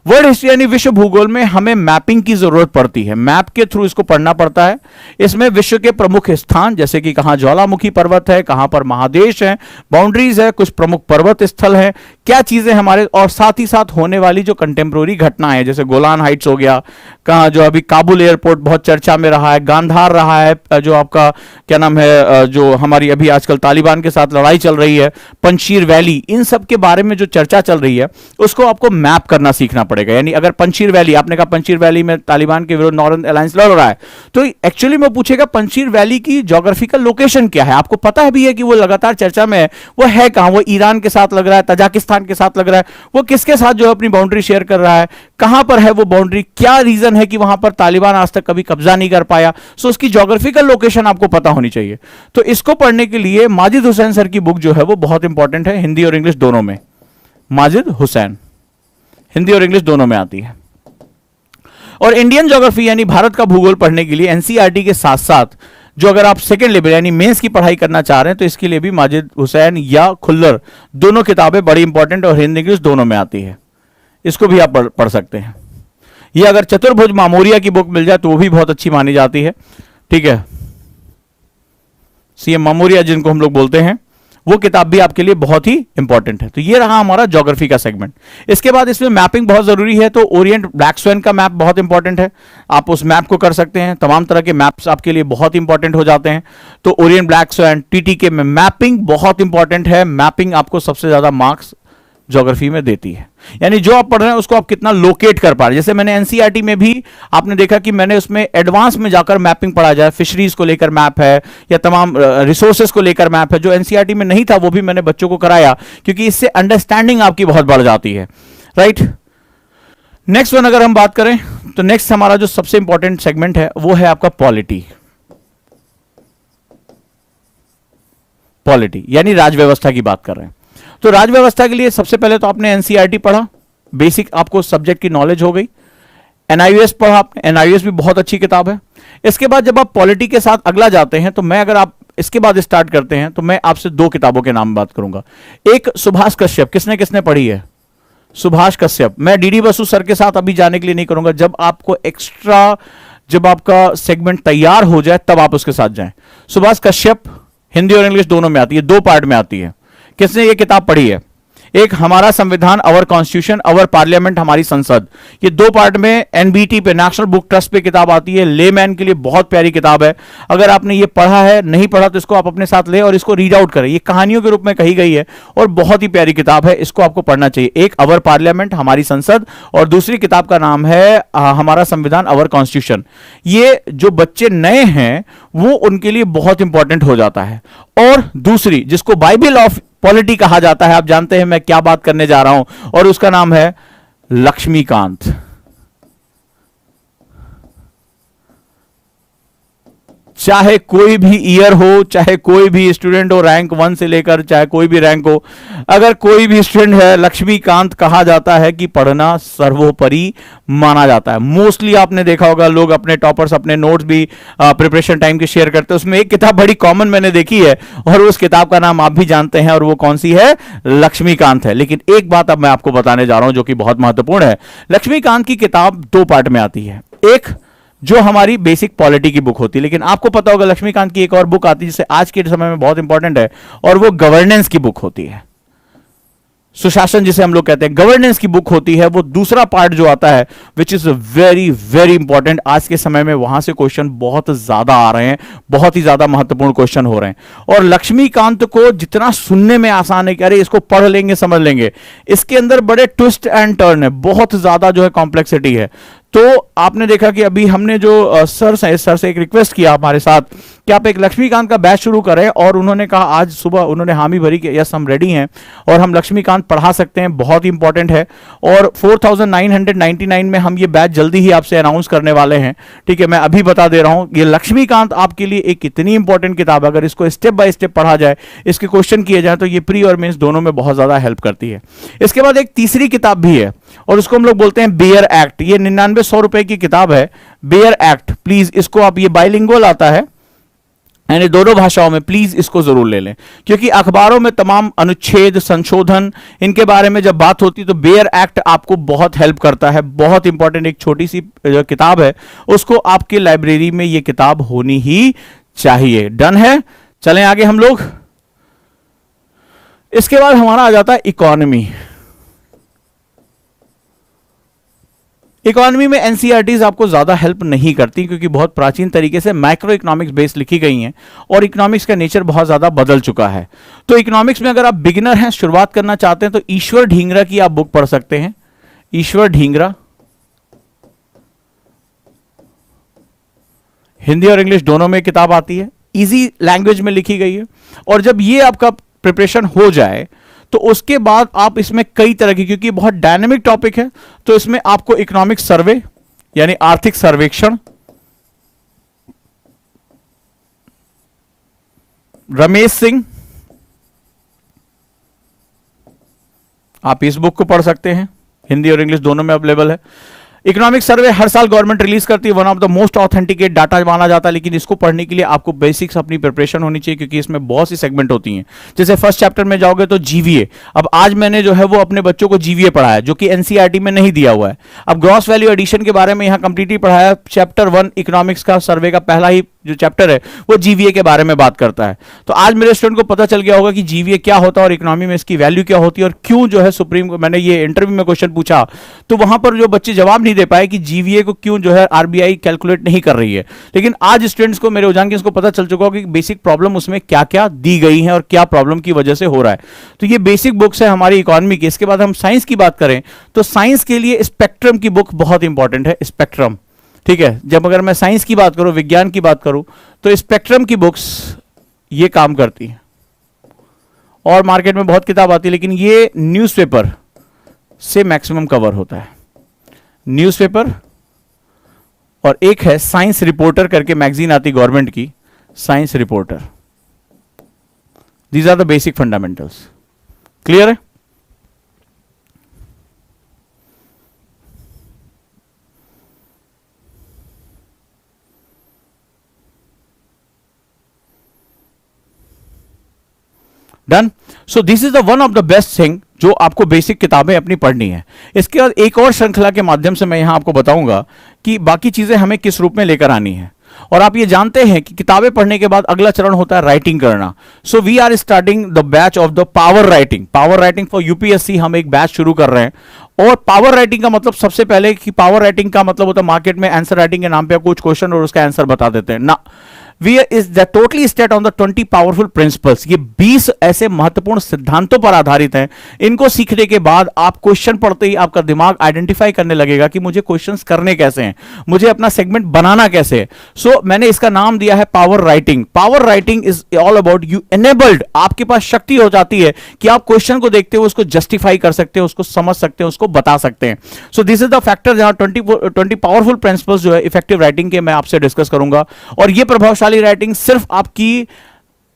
A: वर्ल्ड हिस्ट्री यानी विश्व भूगोल में हमें मैपिंग की जरूरत पड़ती है, मैप के थ्रू इसको पढ़ना पड़ता है। इसमें विश्व के प्रमुख स्थान जैसे कि कहां ज्वालामुखी पर्वत है, कहां पर महादेश है, बाउंड्रीज है, कुछ प्रमुख पर्वत स्थल है, क्या चीजें हमारे, और साथ ही साथ होने वाली जो कंटेम्प्रोरी घटनाएं जैसे गोलान हाइट्स हो गया, कहां जो अभी काबुल एयरपोर्ट बहुत चर्चा में रहा है, गांधार रहा है, जो आपका क्या नाम है, जो हमारी अभी आजकल तालिबान के साथ लड़ाई चल रही है, पंजशीर वैली, इन सब के बारे में जो चर्चा चल रही है उसको आपको मैप करना सीखना पड़ेगा। यानी अगर पंजशीर वैली, आपने कहा पंजशीर वैली में तालिबान के विरुद्ध नॉर्दर्न अलायंस लड़ रहा है, तो एक्चुअली में पूछेगा पंजशीर वैली की ज्योग्राफिकल लोकेशन क्या है। आपको पता भी है कि वो लगातार चर्चा में है, वो है कहां, वो ईरान के साथ लग रहा है, तजाकिस्तान के साथ लग रहा है, वो किसके साथ जो अपनी बाउंड्री शेयर कर रहा है, कहां पर है वो बाउंड्री, क्या रीजन है कि वहां पर तालिबान आज तक कभी कब्जा नहीं कर पाया। सो उसकी ज्योग्राफिकल लोकेशन आपको पता होनी चाहिए। तो इसको पढ़ने के लिए माजिद हुसैन सर की बुक जो है वो बहुत इंपॉर्टेंट है, हिंदी और इंग्लिश दोनों में। माजिद हुसैन हिंदी और इंग्लिश दोनों में आती है। और इंडियन ज्योग्राफी यानी भारत का भूगोल पढ़ने के लिए एनसीईआरटी के साथ साथ जो अगर आप सेकेंड लेवल यानी मेंस की पढ़ाई करना चाह रहे हैं तो इसके लिए भी माजिद हुसैन या खुल्लर दोनों किताबें बड़ी इंपॉर्टेंट और हिंदी इंग्लिश दोनों में आती है, इसको भी आप पढ़ सकते हैं। ये अगर चतुर्भुज मामोरिया की बुक मिल जाए तो वो भी बहुत अच्छी मानी जाती है, ठीक है, सीएम मामोरिया जिनको हम लोग बोलते हैं, वो किताब भी आपके लिए बहुत ही इंपॉर्टेंट है। तो ये रहा हमारा ज्योग्राफी का सेगमेंट। इसके बाद इसमें मैपिंग बहुत जरूरी है, तो ओरिएंट ब्लैक स्वेन का मैप बहुत इंपॉर्टेंट है, आप उस मैप को कर सकते हैं। तमाम तरह के मैप्स आपके लिए बहुत इंपॉर्टेंट हो जाते हैं। तो ओरिएंट ब्लैक स्वेन, टीटीके में मैपिंग बहुत इंपॉर्टेंट है। मैपिंग आपको सबसे ज्यादा मार्क्स ज्योग्राफी में देती है, यानी जो आप पढ़ रहे हैं उसको आप कितना लोकेट कर पा रहे हैं। जैसे मैंने एनसीईआरटी में भी आपने देखा कि मैंने उसमें एडवांस में जाकर मैपिंग पढ़ा जाए, फिशरीज को लेकर मैप है या तमाम रिसोर्सेज को लेकर मैप है, जो एनसीईआरटी में नहीं था वो भी मैंने बच्चों को कराया, क्योंकि इससे अंडरस्टैंडिंग आपकी बहुत बढ़ जाती है, राइट। नेक्स्ट वन अगर हम बात करें तो नेक्स्ट हमारा जो सबसे इंपॉर्टेंट सेगमेंट है वो है आपका पॉलिटी यानी राजव्यवस्था की बात कर रहे हैं। तो राजव्यवस्था के लिए सबसे पहले तो आपने एनसीईआरटी पढ़ा, बेसिक आपको सब्जेक्ट की नॉलेज हो गई। एनआईओएस पढ़ा आपने, एनआईओएस भी बहुत अच्छी किताब है। इसके बाद जब आप पॉलिटी के साथ अगला जाते हैं तो मैं अगर आप इसके बाद स्टार्ट करते हैं तो मैं आपसे 2 किताबों के नाम बात करूंगा। एक सुभाष कश्यप, किसने किसने पढ़ी है सुभाष कश्यप। मैं डीडी बसु सर के साथ अभी जाने के लिए नहीं करूंगा, जब आपको एक्स्ट्रा जब आपका सेगमेंट तैयार हो जाए तब आप उसके साथ जाएं। सुभाष कश्यप हिंदी और इंग्लिश दोनों में आती है, 2 पार्ट में आती है। किसने ये किताब पढ़ी है? एक हमारा संविधान, अवर कॉन्स्टिट्यूशन, अवर पार्लियामेंट, हमारी संसद, ये 2 पार्ट में एनबीटी पे, नेशनल बुक ट्रस्ट पे किताब आती है। लेमैन के लिए बहुत प्यारी किताब है। अगर आपने ये पढ़ा है, नहीं पढ़ा तो इसको आप अपने साथ ले और इसको रीड आउट करें। ये कहानियों के रूप में कही गई है और बहुत ही प्यारी किताब है, इसको आपको पढ़ना चाहिए। एक अवर पार्लियामेंट, हमारी संसद, और दूसरी किताब का नाम है हमारा संविधान, अवर कॉन्स्टिट्यूशन। ये जो बच्चे नए हैं वो उनके लिए बहुत इंपॉर्टेंट हो जाता है। और दूसरी जिसको बाइबल ऑफ पॉलिटी कहा जाता है, आप जानते हैं मैं क्या बात करने जा रहा हूं, और उसका नाम है लक्ष्मीकांत। चाहे कोई भी ईयर हो, चाहे कोई भी स्टूडेंट हो, रैंक 1 से लेकर चाहे कोई भी रैंक हो, अगर कोई भी स्टूडेंट है, लक्ष्मीकांत कहा जाता है कि पढ़ना सर्वोपरि माना जाता है। मोस्टली आपने देखा होगा लोग अपने टॉपर्स अपने नोट्स भी प्रिपरेशन टाइम के शेयर करते हैं। उसमें एक किताब बड़ी कॉमन मैंने देखी है और उस किताब का नाम आप भी जानते हैं, और वो कौन सी है? लक्ष्मीकांत है। लेकिन एक बात अब मैं आपको बताने जा रहा हूं जो कि बहुत महत्वपूर्ण है। लक्ष्मीकांत की किताब 2 पार्ट में आती है। एक जो हमारी बेसिक पॉलिटी की बुक होती है, लेकिन आपको पता होगा लक्ष्मीकांत की एक और बुक आती है जिसे आज के समय में बहुत इंपॉर्टेंट है, और वो गवर्नेंस की बुक होती है। सुशासन जिसे हम लोग कहते हैं, गवर्नेंस की बुक होती है, वो दूसरा पार्ट जो आता है which is very very important. आज के समय में वहां से क्वेश्चन बहुत ज्यादा आ रहे हैं, बहुत ही ज्यादा महत्वपूर्ण क्वेश्चन हो रहे हैं। और लक्ष्मीकांत को जितना सुनने में आसान है कि अरे इसको पढ़ लेंगे समझ लेंगे, इसके अंदर बड़े ट्विस्ट एंड टर्न है, बहुत ज्यादा जो है कॉम्प्लेक्सिटी है। तो आपने देखा कि अभी हमने जो सर से एक रिक्वेस्ट किया हमारे साथ कि आप एक लक्ष्मीकांत का बैच शुरू करें, और उन्होंने कहा आज सुबह उन्होंने हामी भरी कि यस हम रेडी हैं और हम लक्ष्मीकांत पढ़ा सकते हैं, बहुत ही इंपॉर्टेंट है। और 4999 में हम ये बैच जल्दी ही आपसे अनाउंस करने वाले हैं, ठीक है। मैं अभी बता दे रहा हूं, ये लक्ष्मीकांत आपके लिए एक इतनी इंपॉर्टेंट किताब, अगर इसको स्टेप बाय स्टेप पढ़ा जाए, इसके क्वेश्चन किए जाए, तो ये प्री और मेंस दोनों में बहुत ज्यादा हेल्प करती है। इसके बाद एक तीसरी किताब भी है और उसको हम लोग बोलते हैं बेयर एक्ट। ये 9900 रुपए की किताब है, बेयर एक्ट। प्लीज इसको आप, ये बाइलिंगुअल आता है यानी दोनों भाषाओं में, प्लीज इसको जरूर ले लें, क्योंकि अखबारों में तमाम अनुच्छेद संशोधन इनके बारे में जब बात होती है तो बेयर एक्ट आपको बहुत हेल्प करता है। बहुत इंपॉर्टेंट एक छोटी सी जो किताब है, उसको आपके लाइब्रेरी में ये किताब होनी ही चाहिए। डन है, चलें आगे हम लोग। इसके बाद हमारा आ जाता है इकोनॉमी। इकोनॉमी में एनसीईआरटीज आपको ज्यादा हेल्प नहीं करती, क्योंकि बहुत प्राचीन तरीके से माइक्रो इकोनॉमिक्स बेस लिखी गई हैं और इकोनॉमिक्स का नेचर बहुत ज्यादा बदल चुका है। तो इकोनॉमिक्स में अगर आप बिगिनर हैं, शुरुआत करना चाहते हैं, तो ईश्वर ढींगरा की आप बुक पढ़ सकते हैं। ईश्वर ढींगरा, हिंदी और इंग्लिश दोनों में किताब आती है, इजी लैंग्वेज में लिखी गई है। और जब ये आपका प्रिपरेशन हो जाए तो उसके बाद आप इसमें कई तरह की, क्योंकि बहुत डायनेमिक टॉपिक है, तो इसमें आपको इकोनॉमिक सर्वे यानी आर्थिक सर्वेक्षण, रमेश सिंह, आप इस बुक को पढ़ सकते हैं, हिंदी और इंग्लिश दोनों में अवेलेबल है। इकोनॉमिक सर्वे हर साल गवर्नमेंट रिलीज करती है, one of the most authenticate data माना जाता है, लेकिन इसको पढ़ने के लिए आपको बेसिक्स अपनी प्रिपरेशन होनी चाहिए, क्योंकि इसमें बहुत सी सेगमेंट होती हैं। जैसे फर्स्ट चैप्टर में जाओगे तो जीवीए, अब आज मैंने जो है वो अपने बच्चों को जीवीए पढ़ाया, जो कि एनसीईआरटी में नहीं दिया हुआ है। अब ग्रॉस वैल्यू एडिशन के बारे में यहां कंप्लीटली पढ़ाया। चैप्टर 1 इकोनॉमिक्स का सर्वे का पहला ही जो चैप्टर है वो जीवीए के बारे में बात करता है। तो आज मेरे स्टूडेंट को पता चल गया होगा कि जीवीए क्या होता है और इकोनॉमी में इसकी वैल्यू क्या होती है, और क्यों जो है सुप्रीम को, मैंने ये इंटरव्यू में क्वेश्चन पूछा तो वहां पर जो बच्चे जवाब नहीं दे पाए कि जीवीए को क्यों जो है आरबीआई कैलकुलेट नहीं कर रही है, लेकिन आज स्टूडेंट्स को, मेरे उजान के, इसको पता चल चुका होगा कि बेसिक प्रॉब्लम उसमें क्या क्या दी गई है और क्या प्रॉब्लम की वजह से हो रहा है। तो ये बेसिक बुक्स है हमारी इकोनॉमी की। इसके बाद हम साइंस की बात करें तो साइंस के लिए स्पेक्ट्रम की बुक बहुत इंपॉर्टेंट है, स्पेक्ट्रम, ठीक है। जब अगर मैं साइंस की बात करूं, विज्ञान की बात करूं, तो स्पेक्ट्रम की बुक्स ये काम करती हैं। और मार्केट में बहुत किताब आती है, लेकिन ये न्यूज़पेपर से मैक्सिमम कवर होता है, न्यूज़पेपर। और एक है साइंस रिपोर्टर करके मैगजीन आती गवर्नमेंट की, science reporter. These are the basic fundamentals. Clear है? Done. So this is the one of the best thing जो आपको बेसिक किताबें अपनी पढ़नी है। इसके बाद एक और श्रृंखला के माध्यम से मैं यहां आपको बताऊंगा कि बाकी चीजें हमें किस रूप में लेकर आनी है। और आप ये जानते हैं कि किताबें पढ़ने के बाद अगला चरण होता है राइटिंग करना। So we are starting the batch of the power writing, power writing for UPSC. हम एक बैच शुरू कर रहे हैं। और पावर राइटिंग का मतलब, सबसे पहले कि पावर राइटिंग का मतलब होता है मार्केट में आंसर राइटिंग के नाम पे कुछ क्वेश्चन और उसका आंसर बता देते हैं ना। We is that totally state on the 20 powerful principles। ये 20 ऐसे महत्वपूर्ण सिद्धांतों पर आधारित हैं। इनको सीखने के बाद आप क्वेश्चन पढ़ते ही आपका दिमाग आइडेंटिफाई करने लगेगा कि मुझे क्वेश्चंस करने कैसे हैं, मुझे अपना सेगमेंट बनाना कैसे है। सो मैंने इसका नाम दिया है power writing. Power writing is all about you enabled, आपके पास शक्ति हो जाती है कि आप क्वेश्चन को देखते हो, उसको जस्टिफाई कर सकते हो, उसको समझ सकते हैं, उसको बता सकते हैं। सो दिस इज द फैक्टर जहां 20 पावरफुल प्रिंसिपल्स जो है इफेक्टिव राइटिंग के मैं आपसे डिस्कस करूंगा। और ये प्रभावशाली राइटिंग सिर्फ आपकी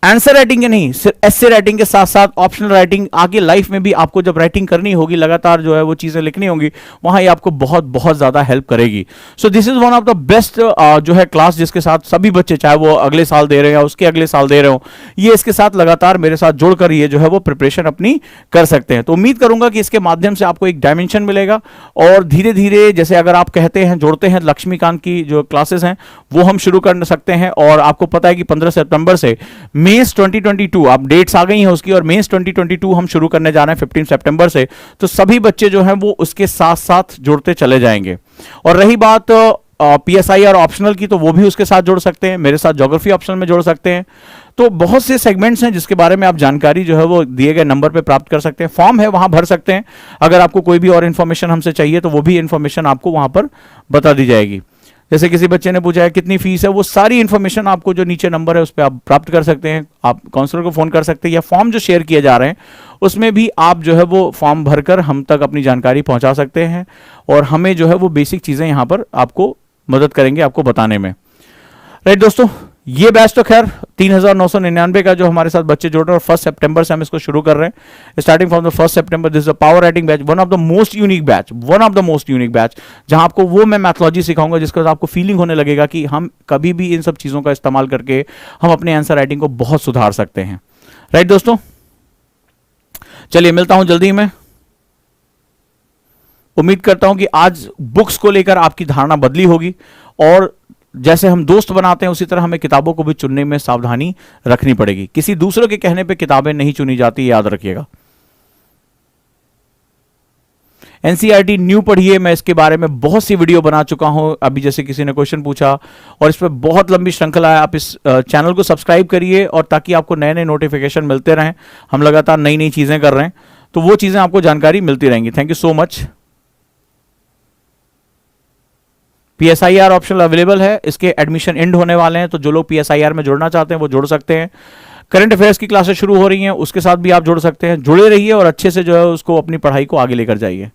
A: आंसर राइटिंग के नहीं, सिर्फ एस्से राइटिंग के साथ साथ ऑप्शनल राइटिंग, आगे लाइफ में भी आपको जब राइटिंग करनी होगी, लगातार जो है वो चीजें लिखनी होंगी, वहां ये आपको बहुत बहुत ज्यादा हेल्प करेगी। सो this is one of the best जो है क्लास, जिसके साथ सभी बच्चे, चाहे वो अगले साल दे रहे हैं या उसके अगले साल दे रहे हो, ये इसके साथ लगातार मेरे साथ जुड़कर ये जो है वो प्रिपरेशन अपनी कर सकते हैं। तो उम्मीद करूंगा कि इसके माध्यम से आपको एक डायमेंशन मिलेगा। और धीरे धीरे, जैसे अगर आप कहते हैं, जोड़ते हैं, लक्ष्मीकांत की जो क्लासेस हैं वो हम शुरू कर सकते हैं। और आपको पता है कि 15 सितंबर से मेंस 2022, आप डेट्स आ गई हैं उसकी, और मेंस 2022 हम शुरू करने जा रहे हैं 15 सितंबर से। तो सभी बच्चे जो हैं वो उसके साथ साथ जुड़ते चले जाएंगे। और रही बात पीएसआई और ऑप्शनल की, तो वो भी उसके साथ जुड़ सकते हैं, मेरे साथ ज्योग्राफी ऑप्शनल में जुड़ सकते हैं। तो बहुत से सेगमेंट्स हैं जिसके बारे में आप जानकारी जो है वो दिए गए नंबर पे प्राप्त कर सकते हैं। फॉर्म है, वहां भर सकते हैं। अगर आपको कोई भी और इन्फॉर्मेशन हमसे चाहिए तो वो भी इन्फॉर्मेशन आपको वहां पर बता दी जाएगी। जैसे किसी बच्चे ने पूछा है कितनी फीस है, वो सारी इन्फॉर्मेशन आपको जो नीचे नंबर है उस पर आप प्राप्त कर सकते हैं। आप काउंसलर को फोन कर सकते हैं, या फॉर्म जो शेयर किए जा रहे हैं उसमें भी आप जो है वो फॉर्म भरकर हम तक अपनी जानकारी पहुंचा सकते हैं, और हमें जो है वो बेसिक चीजें यहां पर आपको मदद करेंगे आपको बताने में। राइट दोस्तों, ये बैच तो खैर 3999 का जो हमारे साथ बच्चे जुड़ रहे हैं, और 1 सितंबर से हम इसको शुरू कर रहे हैं। Starting from the 1 September, this is a power writing batch, one of the most unique batch, जहां आपको वो मैं मैथोलॉजी सिखाऊंगा जिसके बाद आपको फीलिंग होने लगेगा कि हम कभी भी इन सब चीजों का इस्तेमाल करके हम अपने आंसर राइटिंग को बहुत सुधार सकते हैं। राइट दोस्तों, चलिए मिलता हूं जल्दी में। उम्मीद करता हूं कि आज बुक्स को लेकर आपकी धारणा बदली होगी, और जैसे हम दोस्त बनाते हैं उसी तरह हमें किताबों को भी चुनने में सावधानी रखनी पड़ेगी। किसी दूसरों के कहने पे किताबें नहीं चुनी जाती, याद रखिएगा। एनसीईआरटी न्यू पढ़िए, मैं इसके बारे में बहुत सी वीडियो बना चुका हूं। अभी जैसे किसी ने क्वेश्चन पूछा, और इस पर बहुत लंबी श्रृंखला है। आप इस चैनल को सब्सक्राइब करिए, और ताकि आपको नए नए नोटिफिकेशन मिलते रहें। हम लगातार नई नई चीजें कर रहे हैं, तो वो चीजें आपको जानकारी मिलती रहेंगी। Thank you so much. PSIR optional available है, इसके एडमिशन एंड होने वाले हैं, तो जो लोग पीएसआईआर में जुड़ना चाहते हैं वो जुड़ सकते हैं। करंट अफेयर्स की क्लासेस शुरू हो रही हैं, उसके साथ भी आप जुड़ सकते हैं। जुड़े रहिए और अच्छे से जो है उसको अपनी पढ़ाई को आगे लेकर जाइए।